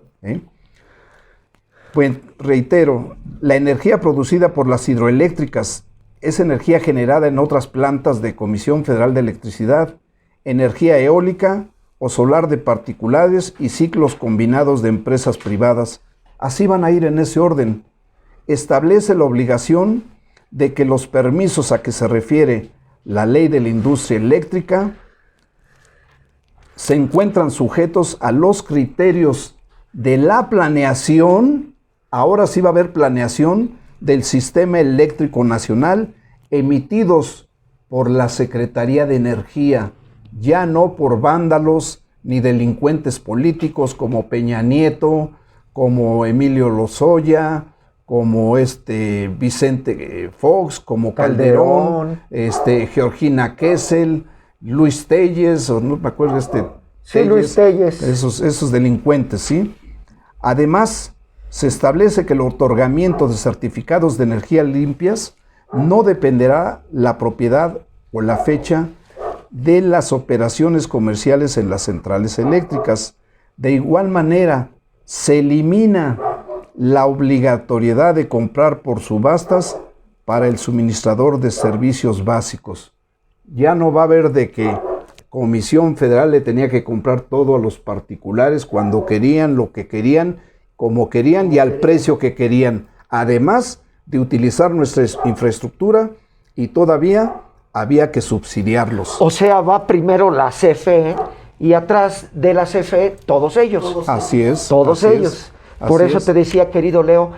Pues reitero, la energía producida por las hidroeléctricas es energía generada en otras plantas de Comisión Federal de Electricidad, energía eólica o solar de particulares y ciclos combinados de empresas privadas. Así van a ir en ese orden. Establece la obligación de que los permisos a que se refiere la ley de la industria eléctrica se encuentran sujetos a los criterios de la planeación. Ahora sí va a haber planeación del Sistema Eléctrico Nacional, emitidos por la Secretaría de Energía, ya no por vándalos ni delincuentes políticos como Peña Nieto, como Emilio Lozoya, como Vicente Fox, como Calderón, Georgina Kessel, Luis Telles, o no me acuerdo sí, Luis Telles. Esos delincuentes, ¿sí? Además, se establece que el otorgamiento de certificados de energía limpias no dependerá la propiedad o la fecha de las operaciones comerciales en las centrales eléctricas. De igual manera, se elimina la obligatoriedad de comprar por subastas para el suministrador de servicios básicos. Ya no va a haber de que Comisión Federal le tenía que comprar todo a los particulares cuando querían, lo que querían, como querían y al precio que querían. Además de utilizar nuestra infraestructura y todavía había que subsidiarlos. O sea, va primero la CFE y atrás de la CFE todos ellos. Así es. Todos así ellos. es, Por así eso es. te decía, querido Leo,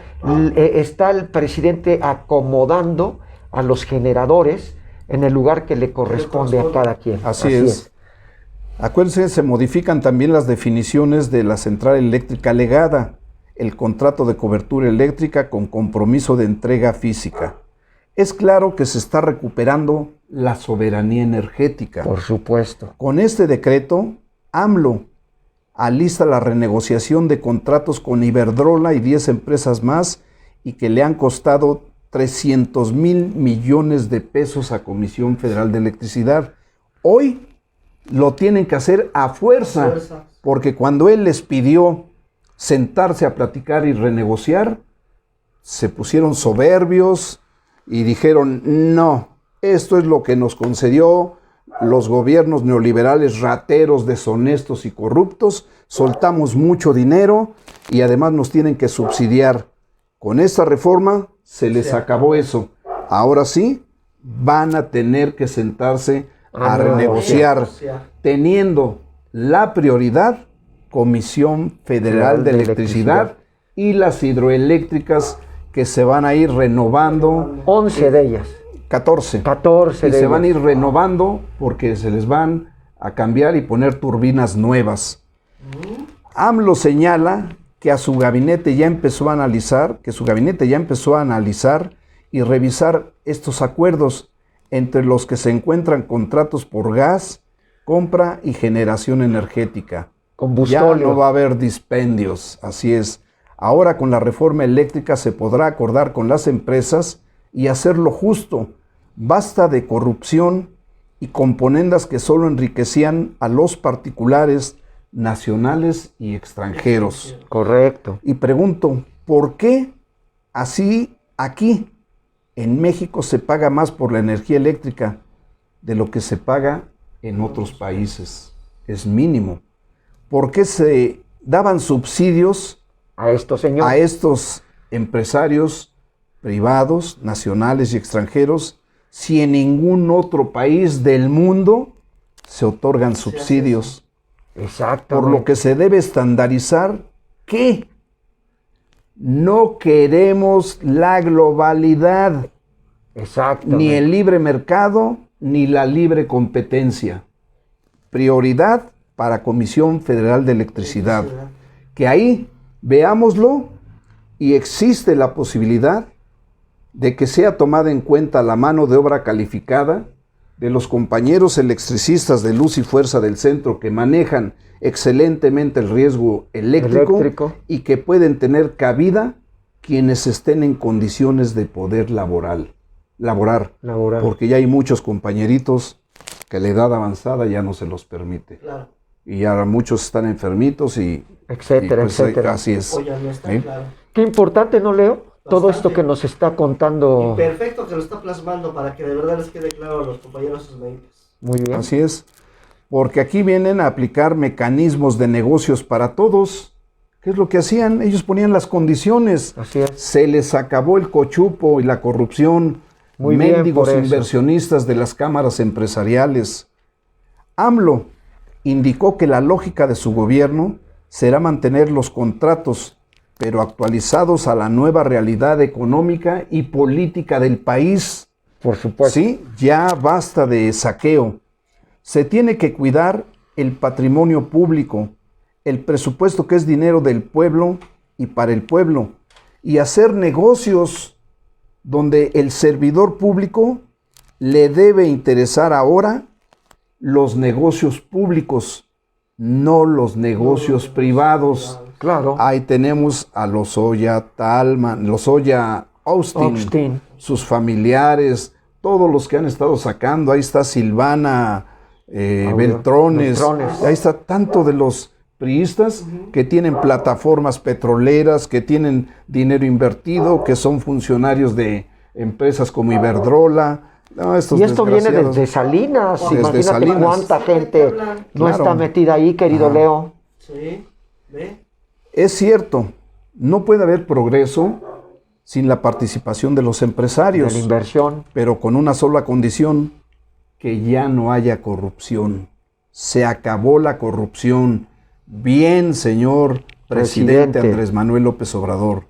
está el presidente acomodando a los generadores en el lugar que le corresponde a cada quien. Así es. Acuérdense, se modifican también las definiciones de la central eléctrica legada, el contrato de cobertura eléctrica con compromiso de entrega física. Es claro que se está recuperando la soberanía energética. Por supuesto. Con este decreto, AMLO alista la renegociación de contratos con Iberdrola y 10 empresas más y que le han costado 300,000 millones de pesos a Comisión Federal de Electricidad. Hoy lo tienen que hacer a fuerza, porque cuando él les pidió sentarse a platicar y renegociar, se pusieron soberbios y dijeron, no, esto es lo que nos concedió los gobiernos neoliberales rateros, deshonestos y corruptos, soltamos mucho dinero y además nos tienen que subsidiar. Con esta reforma se les acabó eso. Ahora sí, van a tener que sentarse a renegociar, teniendo la prioridad Comisión Federal de Electricidad y las hidroeléctricas que se van a ir renovando. 11 de ellas. 14. 14 Y de se ellas. van a ir renovando porque se les van a cambiar y poner turbinas nuevas. AMLO señala que su gabinete ya empezó a analizar, y revisar estos acuerdos, entre los que se encuentran contratos por gas, compra y generación energética. Combustóleo. Ya no va a haber dispendios, así es. Ahora con la reforma eléctrica se podrá acordar con las empresas y hacerlo justo. Basta de corrupción y componendas que solo enriquecían a los particulares nacionales y extranjeros. Correcto. Y pregunto, ¿por qué así aquí en México se paga más por la energía eléctrica de lo que se paga en otros países? Es mínimo. ¿Por qué se daban subsidios A estos señores. a estos empresarios privados, nacionales y extranjeros, si en ningún otro país del mundo se otorgan subsidios? Exacto. Por lo que se debe estandarizar que no queremos la globalidad, Exacto. ni el libre mercado, ni la libre competencia. Prioridad para Comisión Federal de Electricidad. Que ahí veámoslo y existe la posibilidad de que sea tomada en cuenta la mano de obra calificada de los compañeros electricistas de Luz y Fuerza del Centro que manejan excelentemente el riesgo eléctrico y que pueden tener cabida quienes estén en condiciones de poder laborar. Porque ya hay muchos compañeritos que la edad avanzada ya no se los permite. Claro. Y ya muchos están enfermitos Etcétera, etcétera. Así es. O ya no está, ¿Sí? claro. Qué importante, ¿no, Leo? Todo Bastante. esto que nos está contando. Y perfecto que lo está plasmando para que de verdad les quede claro a los compañeros sus medios. Muy bien. Así es. Porque aquí vienen a aplicar mecanismos de negocios para todos. ¿Qué es lo que hacían? Ellos ponían las condiciones. Así es. Se les acabó el cochupo y la corrupción. Muy bien, Mendigos por eso. inversionistas de las cámaras empresariales. AMLO indicó que la lógica de su gobierno será mantener los contratos, pero actualizados a la nueva realidad económica y política del país. Por supuesto. Sí, ya basta de saqueo. Se tiene que cuidar el patrimonio público, el presupuesto que es dinero del pueblo y para el pueblo, y hacer negocios donde el servidor público le debe interesar ahora los negocios públicos, no los negocios privados. Claro. Ahí tenemos a Lozoya Talman, Lozoya Austin, sus familiares, todos los que han estado sacando. Ahí está Silvana Beltrones, ahí está tanto de los priistas que tienen plataformas petroleras, que tienen dinero invertido, que son funcionarios de empresas como Iberdrola, No, estos Y esto viene desgraciados. desde Salinas. Desde Imagínate Salinas. cuánta gente no Claro. está metida ahí, querido Ajá. Leo. Sí, ¿ve? Es cierto, no puede haber progreso sin la participación de los De empresarios, la inversión. pero con una sola condición, que ya no haya corrupción. Se acabó la corrupción. Bien, señor presidente Andrés Manuel López Obrador.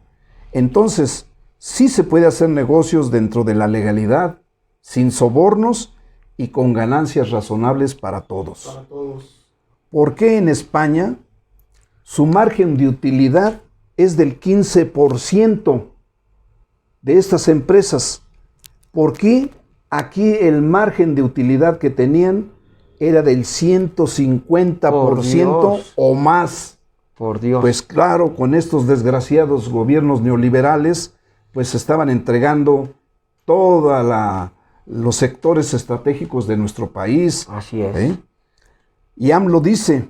Entonces, sí se puede hacer negocios dentro de la legalidad, sin sobornos y con ganancias razonables para todos. Para todos. ¿Por qué en España su margen de utilidad es del 15% de estas empresas? ¿Por qué aquí el margen de utilidad que tenían era del 150% Por Dios. o más? Por Dios. Pues claro, con estos desgraciados gobiernos neoliberales, pues estaban entregando todos los sectores estratégicos de nuestro país. Así es. ¿eh? Y AMLO dice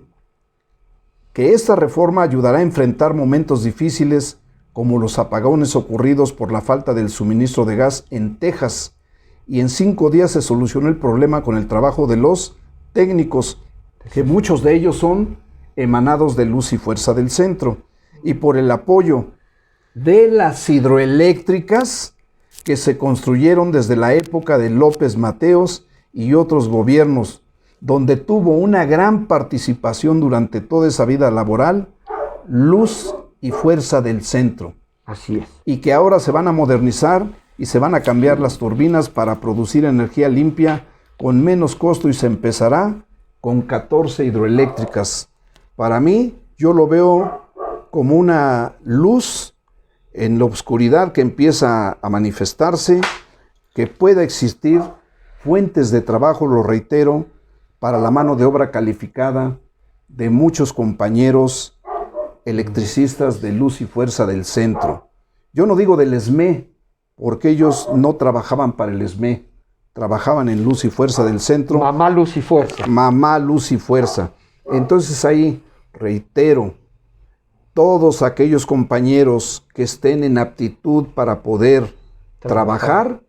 que esta reforma ayudará a enfrentar momentos difíciles como los apagones ocurridos por la falta del suministro de gas en Texas. Y en 5 días se solucionó el problema con el trabajo de los técnicos, que muchos de ellos son emanados de Luz y Fuerza del Centro, y por el apoyo de las hidroeléctricas que se construyeron desde la época de López Mateos y otros gobiernos, donde tuvo una gran participación durante toda esa vida laboral, Luz y Fuerza del Centro, Así es. y que ahora se van a modernizar y se van a cambiar las turbinas para producir energía limpia con menos costo, y se empezará con 14 hidroeléctricas. Para mí, yo lo veo como una luz en la oscuridad que empieza a manifestarse, que pueda existir fuentes de trabajo, lo reitero, para la mano de obra calificada de muchos compañeros electricistas de Luz y Fuerza del Centro. Yo no digo del ESME, porque ellos no trabajaban para el ESME, trabajaban en Luz y Fuerza del Centro. Mamá Luz y Fuerza. Mamá Luz y Fuerza. Entonces ahí, reitero, todos aquellos compañeros que estén en aptitud para poder trabajar,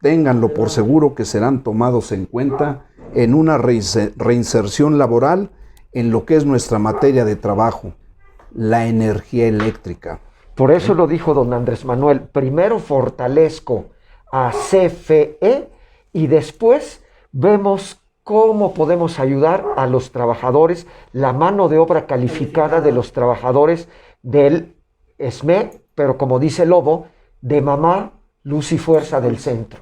ténganlo por seguro que serán tomados en cuenta en una reinserción laboral en lo que es nuestra materia de trabajo, la energía eléctrica. Por eso lo dijo don Andrés Manuel. Primero fortalezco a CFE y después vemos cómo podemos ayudar a los trabajadores, la mano de obra calificada de los trabajadores del ESME, pero como dice Lobo, de Mamá Luz y Fuerza del Centro.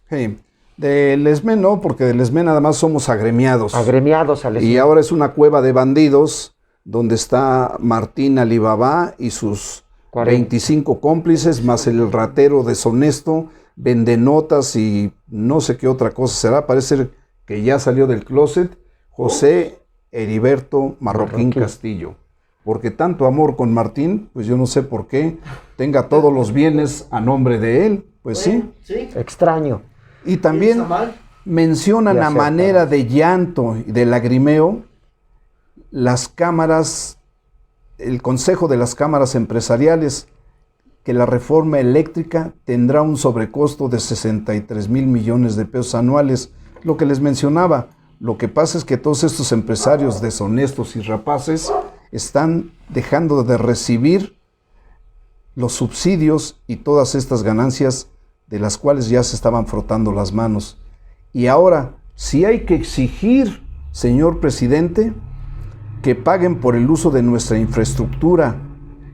Sí. Del ESME no, porque del ESME nada más somos agremiados. Agremiados al ESME. Y ahora es una cueva de bandidos donde está Martín Alibaba y sus 25 cómplices, más el ratero deshonesto, vendenotas y no sé qué otra cosa será. Parece que ya salió del closet José Heriberto Marroquín Castillo. Porque tanto amor con Martín, pues yo no sé por qué tenga todos los bienes a nombre de él. Pues sí. Sí. Extraño. Y también mencionan a manera de llanto y de lagrimeo las cámaras, el Consejo de las Cámaras Empresariales, que la reforma eléctrica tendrá un sobrecosto de 63 mil millones de pesos anuales. Lo que les mencionaba, lo que pasa es que todos estos empresarios deshonestos y rapaces están dejando de recibir los subsidios y todas estas ganancias de las cuales ya se estaban frotando las manos. Y ahora, si hay que exigir, señor presidente, que paguen por el uso de nuestra infraestructura,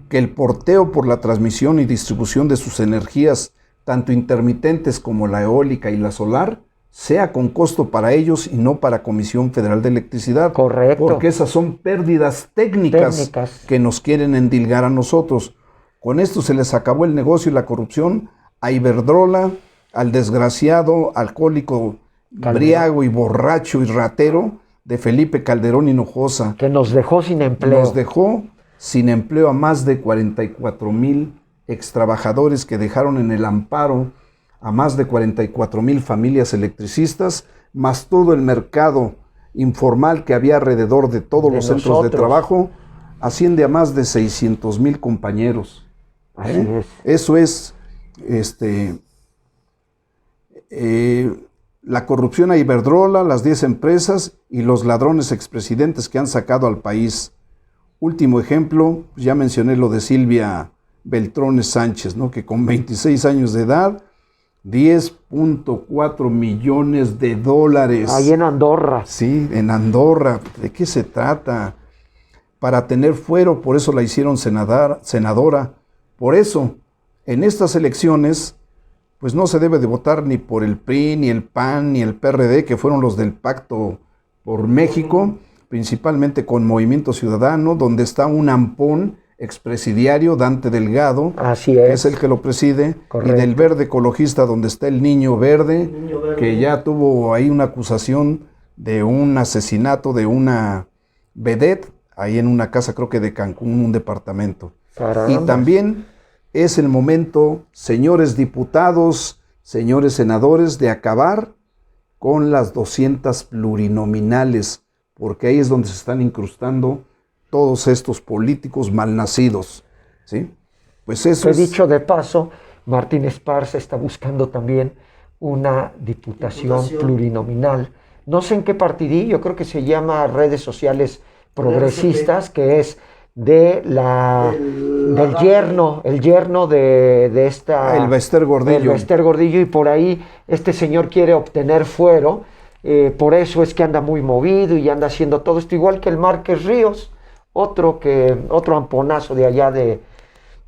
que el porteo por la transmisión y distribución de sus energías, tanto intermitentes como la eólica y la solar, sea con costo para ellos y no para Comisión Federal de Electricidad. Correcto. Porque esas son pérdidas técnicas que nos quieren endilgar a nosotros. Con esto se les acabó el negocio y la corrupción a Iberdrola, al desgraciado, alcohólico, briago y borracho y ratero de Felipe Calderón Hinojosa. Que nos dejó sin empleo. Nos dejó sin empleo a más de 44,000 extrabajadores, que dejaron en el amparo a más de 44,000 familias electricistas, más todo el mercado informal que había alrededor de todos los centros de trabajo, asciende a más de 600,000 compañeros. Así es. Eso es la corrupción a Iberdrola, las 10 empresas y los ladrones expresidentes que han sacado al país. Último ejemplo, ya mencioné lo de Silvia Beltrones Sánchez, ¿no? Que con 26 años de edad, 10.4 millones de dólares. Ahí en Andorra. Sí, en Andorra. ¿De qué se trata? Para tener fuero, por eso la hicieron senadora. Por eso, en estas elecciones, pues no se debe de votar ni por el PRI, ni el PAN, ni el PRD, que fueron los del Pacto por México, principalmente con Movimiento Ciudadano, donde está un ampón expresidiario, Dante Delgado, Así que es. es el que lo preside, Correcto. y del Verde Ecologista, donde está el Niño Verde, que ya tuvo ahí una acusación de un asesinato de una vedette, ahí en una casa, creo que de Cancún, un departamento. Caramba. Y también es el momento, señores diputados, señores senadores, de acabar con las 200 plurinominales, porque ahí es donde se están incrustando todos estos políticos malnacidos, ¿sí? Pues eso He dicho de paso, Martín Esparza está buscando también una diputación plurinominal. No sé en qué partidillo, creo que se llama Redes Sociales Progresistas, que es de del yerno, el yerno de esta... El Bester Gordillo. El Bester Gordillo, y por ahí este señor quiere obtener fuero, por eso es que anda muy movido y anda haciendo todo esto, igual que el Márquez Ríos, otro amponazo de allá de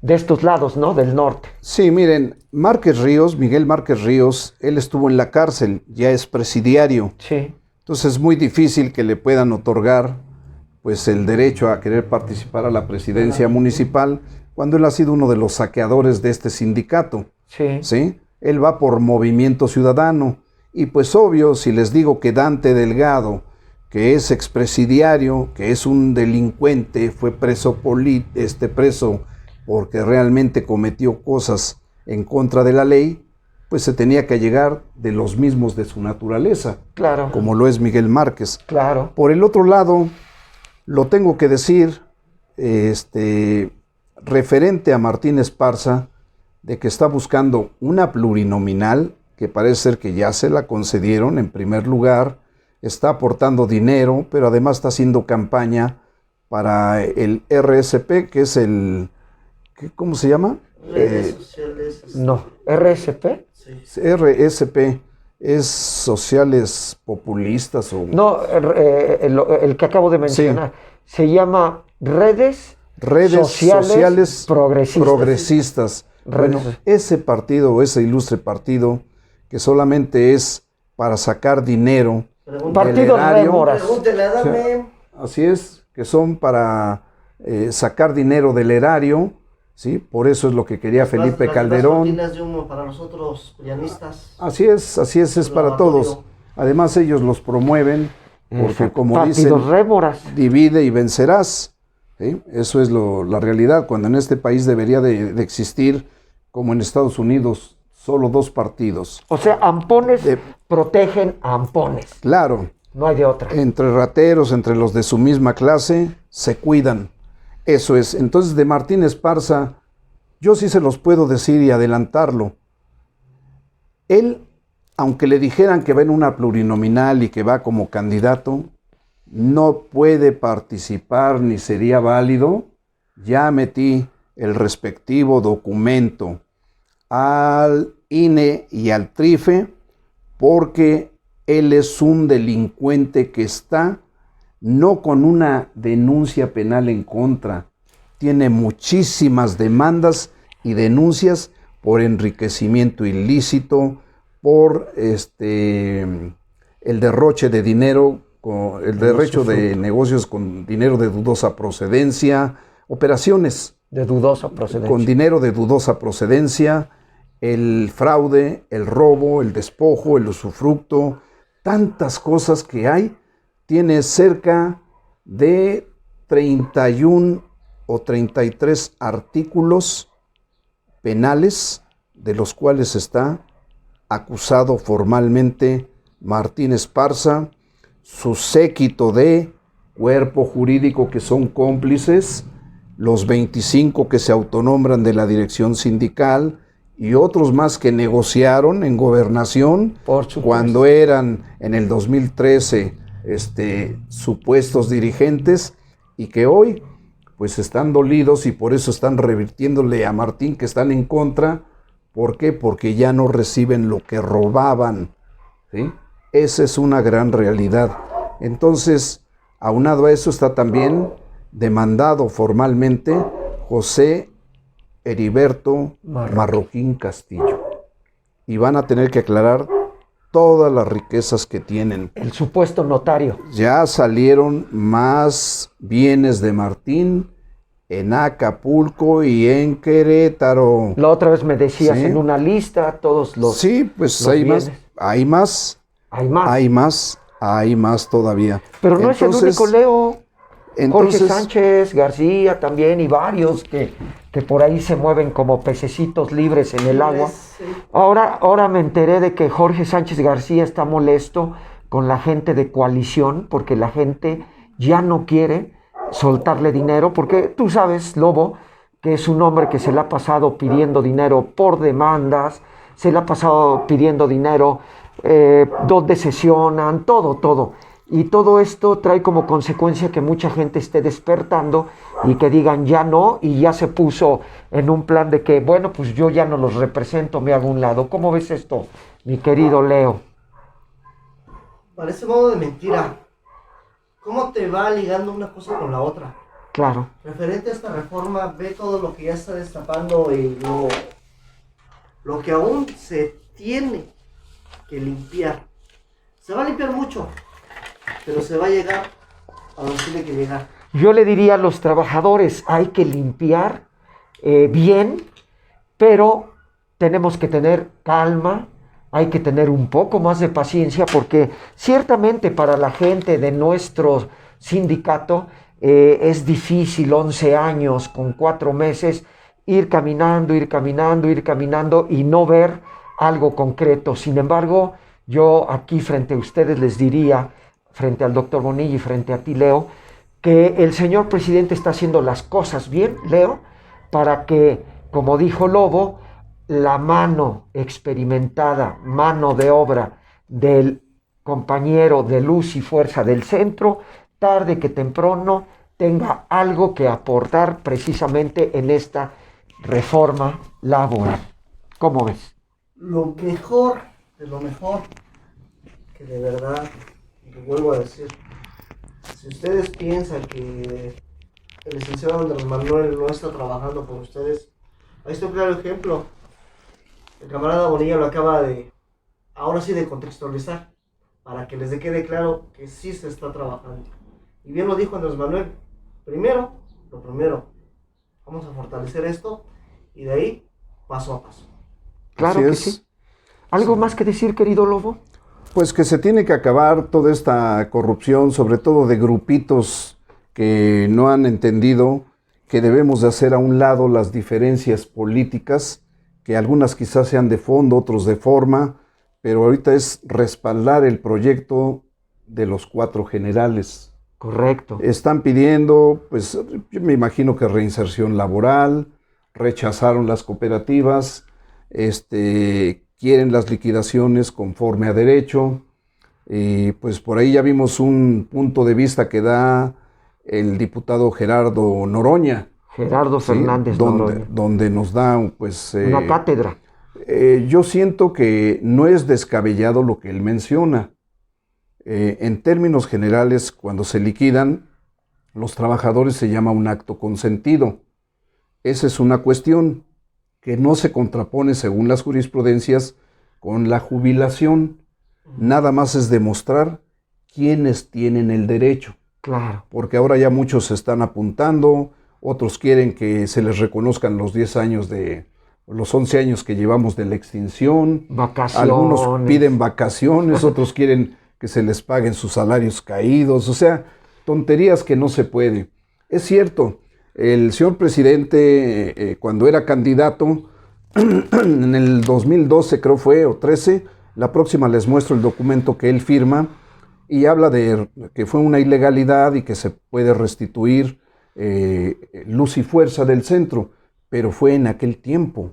estos lados, ¿no? Del norte. Sí, miren, Miguel Márquez Ríos, él estuvo en la cárcel, ya es presidiario. Sí. Entonces es muy difícil que le puedan otorgar pues el derecho a querer participar a la presidencia municipal cuando él ha sido uno de los saqueadores de este sindicato. Sí. ¿Sí? Él va por Movimiento Ciudadano. Y pues obvio, si les digo que Dante Delgado, que es expresidiario, que es un delincuente, fue preso porque realmente cometió cosas en contra de la ley, pues se tenía que allegar de los mismos de su naturaleza. Claro. Como lo es Miguel Márquez. Claro. Por el otro lado, lo tengo que decir, referente a Martín Esparza, de que está buscando una plurinominal, que parece ser que ya se la concedieron en primer lugar, está aportando dinero, pero además está haciendo campaña para el RSP, que es el... ¿Cómo se llama? Redes sociales. No, RSP. Sí. RSP es Sociales Populistas o... No, el que acabo de mencionar. Se llama Redes Sociales Progresistas. Bueno, ese partido, ese ilustre partido, que solamente es para sacar dinero. Partido Rémoras. Pregúntele a Dame. Así es, que son para sacar dinero del erario, ¿sí? Por eso es lo que quería Felipe Calderón. Las de humo para nosotros, cuyanistas. Así es para todos. Además ellos los promueven porque, como dicen, Rémoras. divide y vencerás. ¿Sí? Eso es la realidad, cuando en este país debería de existir, como en Estados Unidos, solo 2 partidos. O sea, ampones protegen a ampones. Claro. No hay de otra. Entre rateros, entre los de su misma clase, se cuidan. Eso es. Entonces, de Martín Esparza, yo sí se los puedo decir y adelantarlo. Él, aunque le dijeran que va en una plurinominal y que va como candidato, no puede participar ni sería válido. Ya metí el respectivo documento al INE y al TRIFE, porque él es un delincuente que está no con una denuncia penal en contra, tiene muchísimas demandas y denuncias por enriquecimiento ilícito, por el derroche de dinero, el derroche de negocios con dinero de dudosa procedencia, operaciones de dudosa procedencia. Con dinero de dudosa procedencia, el fraude, el robo, el despojo, el usufructo, tantas cosas que hay. Tiene cerca de 31 o 33 artículos penales, de los cuales está acusado formalmente Martín Esparza, su séquito de cuerpo jurídico que son cómplices, los 25 que se autonombran de la dirección sindical y otros más que negociaron en gobernación Por supuesto. cuando eran en el 2013 supuestos dirigentes y que hoy pues están dolidos y por eso están revirtiéndole a Martín, que están en contra. ¿Por qué? Porque ya no reciben lo que robaban, ¿sí? Esa es una gran realidad. Entonces, aunado a eso está también demandado formalmente José Heriberto Marroquín Castillo. Y van a tener que aclarar todas las riquezas que tienen. El supuesto notario. Ya salieron más bienes de Martín en Acapulco y en Querétaro. La otra vez me decías Sí. en una lista todos los... Sí, pues los hay bienes. más, hay más todavía. Pero no es el único, Leo. Jorge entonces, Sánchez García también y varios que por ahí se mueven como pececitos libres en el agua. Sí. Ahora me enteré de que Jorge Sánchez García está molesto con la gente de coalición porque la gente ya no quiere soltarle dinero, porque tú sabes, Lobo, que es un hombre que se le ha pasado pidiendo dinero por demandas, se le ha pasado pidiendo dinero donde sesionan, todo. Y todo esto trae como consecuencia que mucha gente esté despertando y que digan ya no, y ya se puso en un plan de que, bueno, pues yo ya no los represento, me hago un lado. ¿Cómo ves esto, mi querido Leo? Parece modo de mentira. ¿Cómo te va ligando una cosa con la otra? Claro, Referente a esta reforma, ve todo lo que ya está destapando y lo que aún se tiene que limpiar. Se va a limpiar mucho, pero se va a llegar a donde tiene que llegar. yo le diría a los trabajadores, hay que limpiar bien, pero tenemos que tener calma, hay que tener un poco más de paciencia, porque ciertamente para la gente de nuestro sindicato es difícil 11 años con 4 meses ir caminando y no ver algo concreto. Sin embargo, yo aquí frente a ustedes les diría, frente al doctor Bonilla y frente a ti, Leo, que el señor presidente está haciendo las cosas bien, Leo, para que, como dijo Lobo, la mano experimentada, mano de obra del compañero de luz y fuerza del centro, tarde que temprano tenga algo que aportar precisamente en esta reforma laboral. ¿Cómo ves? Lo mejor de lo mejor, que de verdad, y lo vuelvo a decir, si ustedes piensan que el licenciado Andrés Manuel no está trabajando con ustedes, ahí está un claro ejemplo. El camarada Bonilla lo acaba de, ahora sí, de contextualizar, para que les quede claro que sí se está trabajando. Y bien lo dijo Andrés Manuel, lo primero, vamos a fortalecer esto y de ahí, paso a paso. Claro así que es. sí. ¿Algo más que decir, querido Lobo? Pues que se tiene que acabar toda esta corrupción, sobre todo de grupitos que no han entendido que debemos de hacer a un lado las diferencias políticas, que algunas quizás sean de fondo, otros de forma, pero ahorita es respaldar el proyecto de los 4 generales. Correcto. Están pidiendo, pues yo me imagino que reinserción laboral, rechazaron las cooperativas, quieren las liquidaciones conforme a derecho, y pues por ahí ya vimos un punto de vista que da el diputado Gerardo Noroña, Gerardo ¿sí? Fernández Noroña. donde nos da pues Una cátedra. yo siento que no es descabellado lo que él menciona. En términos generales, cuando se liquidan los trabajadores se llama un acto consentido. Esa es una cuestión que no se contrapone según las jurisprudencias con la jubilación. Nada más es demostrar quiénes tienen el derecho. Claro. Porque ahora ya muchos se están apuntando, otros quieren que se les reconozcan los 10 años los 11 años que llevamos de la extinción. Vacaciones. Algunos piden vacaciones, otros quieren que se les paguen sus salarios caídos, o sea, tonterías que no se puede. Es cierto, el señor presidente, cuando era candidato, en el 2012 creo fue, o 13, la próxima les muestro el documento que él firma, y habla de que fue una ilegalidad y que se puede restituir luz y fuerza del centro, pero fue en aquel tiempo.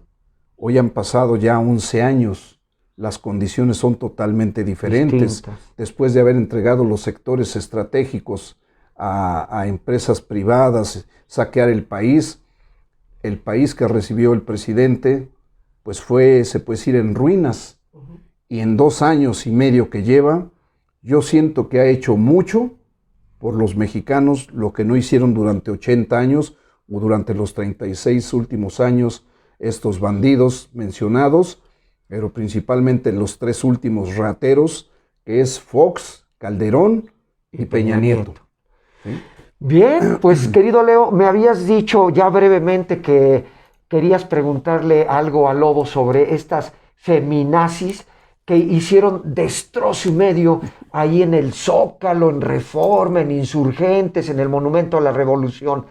Hoy han pasado ya 11 años, las condiciones son totalmente diferentes. Distintas. Después de haber entregado los sectores estratégicos a empresas privadas, saquear el país que recibió el presidente, pues fue, se puede decir, en ruinas. Y en 2 años y medio que lleva, yo siento que ha hecho mucho por los mexicanos, lo que no hicieron durante 80 años o durante los 36 últimos años estos bandidos mencionados, pero principalmente los 3 últimos rateros, que es Fox, Calderón y Peña Nieto. ¿Sí? Bien, pues querido Leo, me habías dicho ya brevemente que querías preguntarle algo a Lobo sobre estas feminazis que hicieron destrozo y medio ahí en el Zócalo, en Reforma, en Insurgentes, en el Monumento a la Revolución.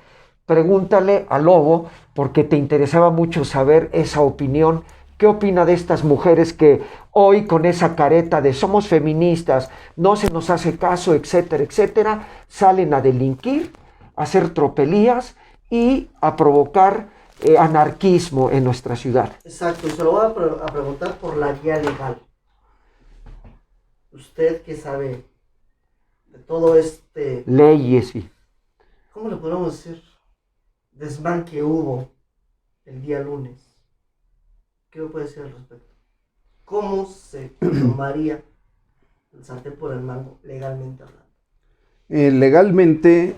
Pregúntale a Lobo, porque te interesaba mucho saber esa opinión. ¿Qué opina de estas mujeres que hoy con esa careta de somos feministas, no se nos hace caso, etcétera, etcétera, salen a delinquir, a hacer tropelías y a provocar anarquismo en nuestra ciudad? Exacto, y se lo voy a preguntar por la guía legal. Usted que sabe de todo este, Leyes y... ¿cómo le podemos decir? Desmán que hubo el día lunes. ¿Qué me puede decir al respecto? ¿Cómo se tomaría el sartén por el mango legalmente hablando? Legalmente,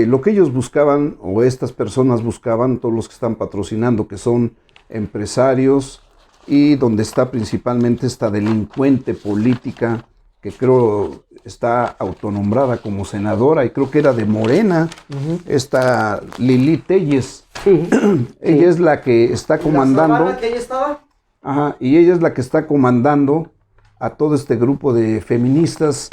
lo que ellos buscaban, o estas personas buscaban, todos los que están patrocinando, que son empresarios, y donde está principalmente esta delincuente política, que creo está autonombrada como senadora, y creo que era de Morena, esta Lili Telles. Sí, Ella es la que está comandando. ¿La que ella estaba? Ajá, y ella es la que está comandando a todo este grupo de feministas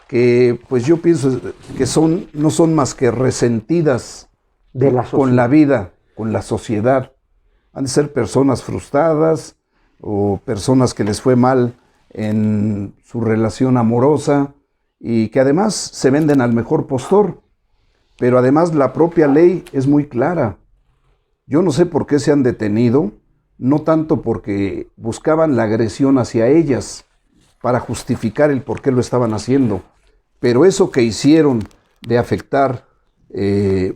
que, pues yo pienso que no son más que resentidas de la sociedad. con la vida, con la sociedad. Han de ser personas frustradas o personas que les fue mal en su relación amorosa y que además se venden al mejor postor. Pero además la propia ley es muy clara. Yo no sé por qué se han detenido, no tanto porque buscaban la agresión hacia ellas para justificar el por qué lo estaban haciendo, pero eso que hicieron de afectar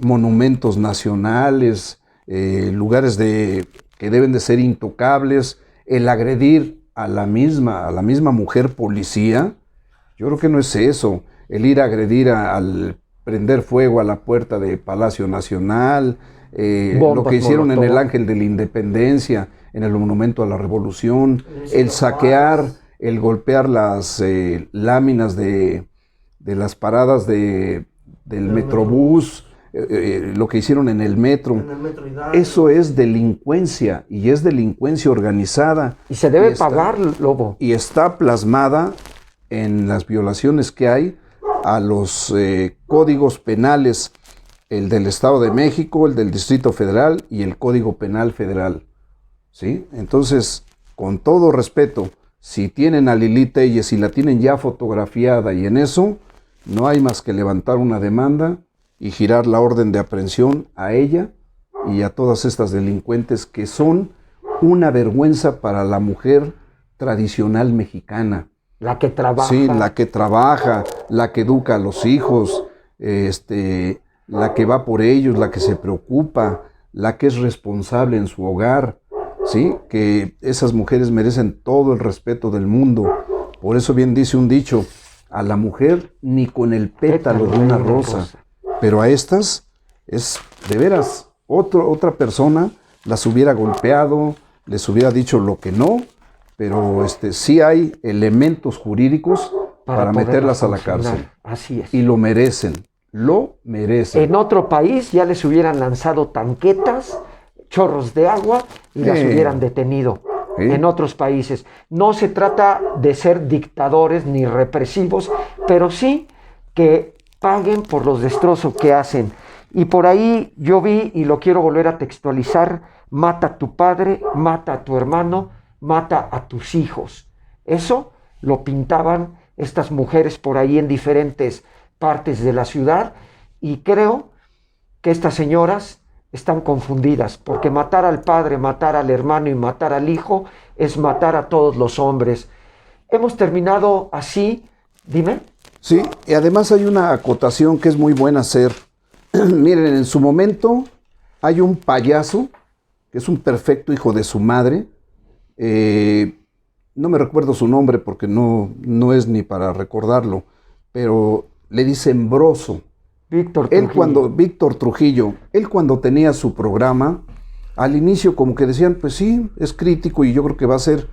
monumentos nacionales, lugares que deben de ser intocables, el agredir a la misma mujer policía, yo creo que no es eso, el ir a agredir al prender fuego a la puerta de Palacio Nacional, lo que hicieron en el Ángel de la Independencia, en el Monumento a la Revolución, el saquear, el golpear las láminas de las paradas del Metrobús, lo que hicieron en el metro. Eso es delincuencia, y es delincuencia organizada. Y se debe pagar, Lobo. Y está plasmada en las violaciones que hay a los códigos penales, el del Estado de México, el del Distrito Federal y el Código Penal Federal. ¿Sí? Entonces, con todo respeto, si tienen a Lili Telles y la tienen ya fotografiada y en eso, no hay más que levantar una demanda y girar la orden de aprehensión a ella y a todas estas delincuentes que son una vergüenza para la mujer tradicional mexicana. La que trabaja. Sí, la que trabaja, la que educa a los hijos, la que va por ellos, la que se preocupa, la que es responsable en su hogar, ¿sí? Que esas mujeres merecen todo el respeto del mundo. Por eso bien dice un dicho, a la mujer ni con el pétalo de una rosa. Pero a estas es de veras, otra persona las hubiera golpeado, les hubiera dicho lo que no, pero sí hay elementos jurídicos para meterlas a la cárcel. Así es. Y lo merecen. Lo merecen. En otro país ya les hubieran lanzado tanquetas, chorros de agua y las hubieran detenido. En otros países. No se trata de ser dictadores ni represivos, pero sí que paguen por los destrozos que hacen. Y por ahí yo vi, y lo quiero volver a textualizar, mata a tu padre, mata a tu hermano, mata a tus hijos. Eso lo pintaban estas mujeres por ahí en diferentes partes de la ciudad, y creo que estas señoras están confundidas, porque matar al padre, matar al hermano y matar al hijo es matar a todos los hombres. Hemos terminado así, dime. Sí, y además hay una acotación que es muy buena hacer. Miren, en su momento hay un payaso que es un perfecto hijo de su madre. No me recuerdo su nombre porque no es ni para recordarlo, pero le dicen Broso. Víctor Trujillo, él cuando tenía su programa, al inicio como que decían, pues sí, es crítico y yo creo que va a ser,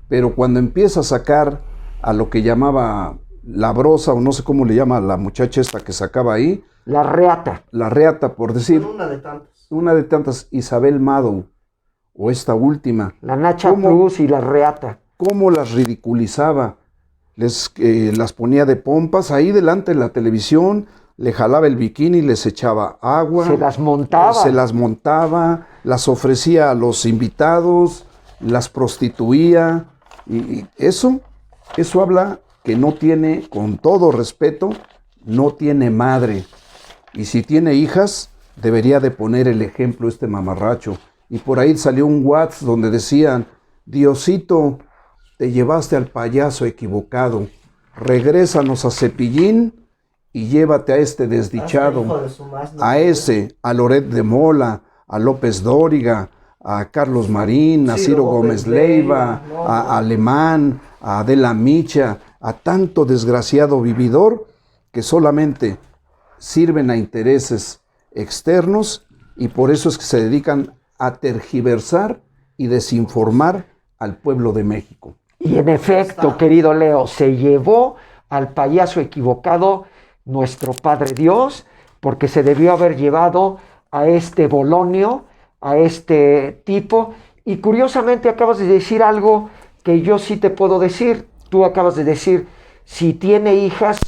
pero cuando empieza a sacar a lo que llamaba la brosa, o no sé cómo le llama a la muchacha esta que sacaba ahí. La reata, por decir. Una de tantas, Isabel Mado, o esta última. La Nacha Plus y la reata. Cómo las ridiculizaba, las ponía de pompas ahí delante de la televisión, le jalaba el bikini, les echaba agua. Se las montaba. Las ofrecía a los invitados, las prostituía. Y eso habla que no tiene, con todo respeto, no tiene madre. Y si tiene hijas, debería de poner el ejemplo este mamarracho. Y por ahí salió un WhatsApp donde decían, Diosito, te llevaste al payaso equivocado, regrésanos a Cepillín y llévate a este desdichado, a Loret de Mola, a López Dóriga, a Carlos Marín, a Ciro Gómez Leiva, a Alemán, a Adela Micha, a tanto desgraciado vividor que solamente sirven a intereses externos y por eso es que se dedican a tergiversar y desinformar al pueblo de México. Y en efecto, querido Leo, se llevó al payaso equivocado nuestro Padre Dios, porque se debió haber llevado a este Bolonio, a este tipo, y curiosamente acabas de decir algo que yo sí te puedo decir. Tú acabas de decir, si tiene hijas,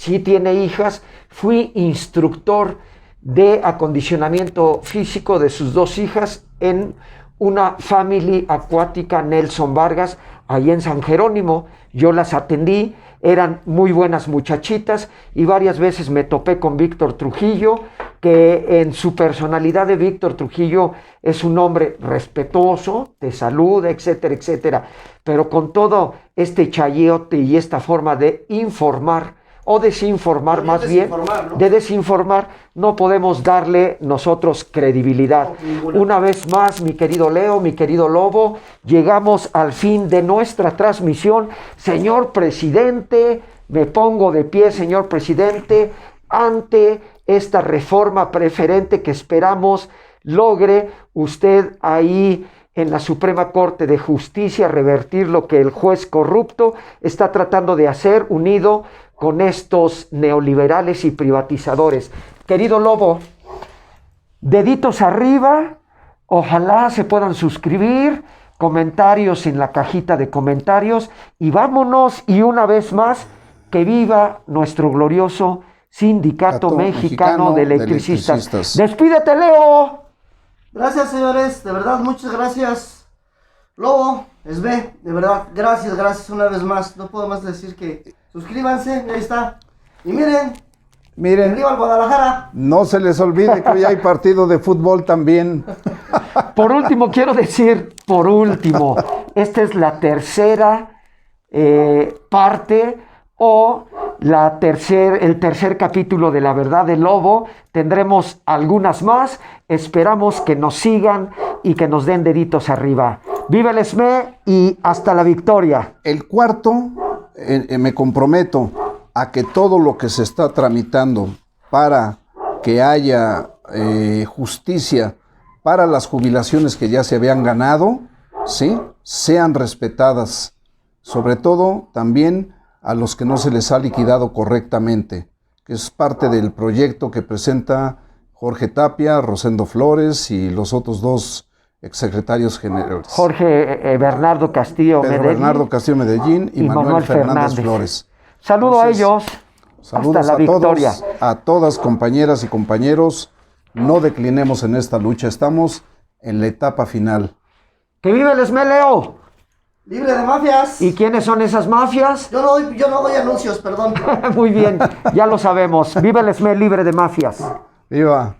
fui instructor de acondicionamiento físico de sus 2 hijas en una family acuática Nelson Vargas, ahí en San Jerónimo. Yo las atendí, eran muy buenas muchachitas y varias veces me topé con Víctor Trujillo, que en su personalidad de Víctor Trujillo es un hombre respetuoso, te saluda, etcétera, etcétera, pero con todo este chayote y esta forma de informar o desinformar, más bien, ¿no? De desinformar, no podemos darle nosotros credibilidad. Una vez más, mi querido Leo, mi querido Lobo, llegamos al fin de nuestra transmisión. Señor presidente, me pongo de pie, señor presidente, ante esta reforma preferente que esperamos logre usted ahí en la Suprema Corte de Justicia revertir lo que el juez corrupto está tratando de hacer, unido con estos neoliberales y privatizadores. Querido Lobo, deditos arriba, ojalá se puedan suscribir, comentarios en la cajita de comentarios y vámonos, y una vez más, que viva nuestro glorioso Sindicato Mexicano de Electricistas. Despídete, Leo. Gracias, señores, de verdad, muchas gracias. Lobo, Esbe, de verdad, gracias una vez más. No puedo más decir que suscríbanse, ahí está. Y miren, arriba al Guadalajara. No se les olvide que hoy hay partido de fútbol también. Por último, quiero decir, esta es la tercera parte o el tercer capítulo de La Verdad del Lobo. Tendremos algunas más. Esperamos que nos sigan y que nos den deditos arriba. ¡Viva el SME y hasta la victoria! El cuarto, me comprometo a que todo lo que se está tramitando para que haya justicia para las jubilaciones que ya se habían ganado, ¿sí?, sean respetadas. Sobre todo también a los que no se les ha liquidado correctamente, que es parte del proyecto que presenta Jorge Tapia, Rosendo Flores y los otros 2 exsecretarios generales. Jorge Bernardo Castillo Medellín y Manuel Fernández Flores. Saludo a ellos. Saludos hasta la victoria. A todas compañeras y compañeros. No declinemos en esta lucha. Estamos en la etapa final. ¡Que vive el SME, Leo! ¡Libre de mafias! ¿Y quiénes son esas mafias? Yo no doy anuncios, perdón. Muy bien, ya lo sabemos. ¡Viva el SME libre de mafias! ¡Viva!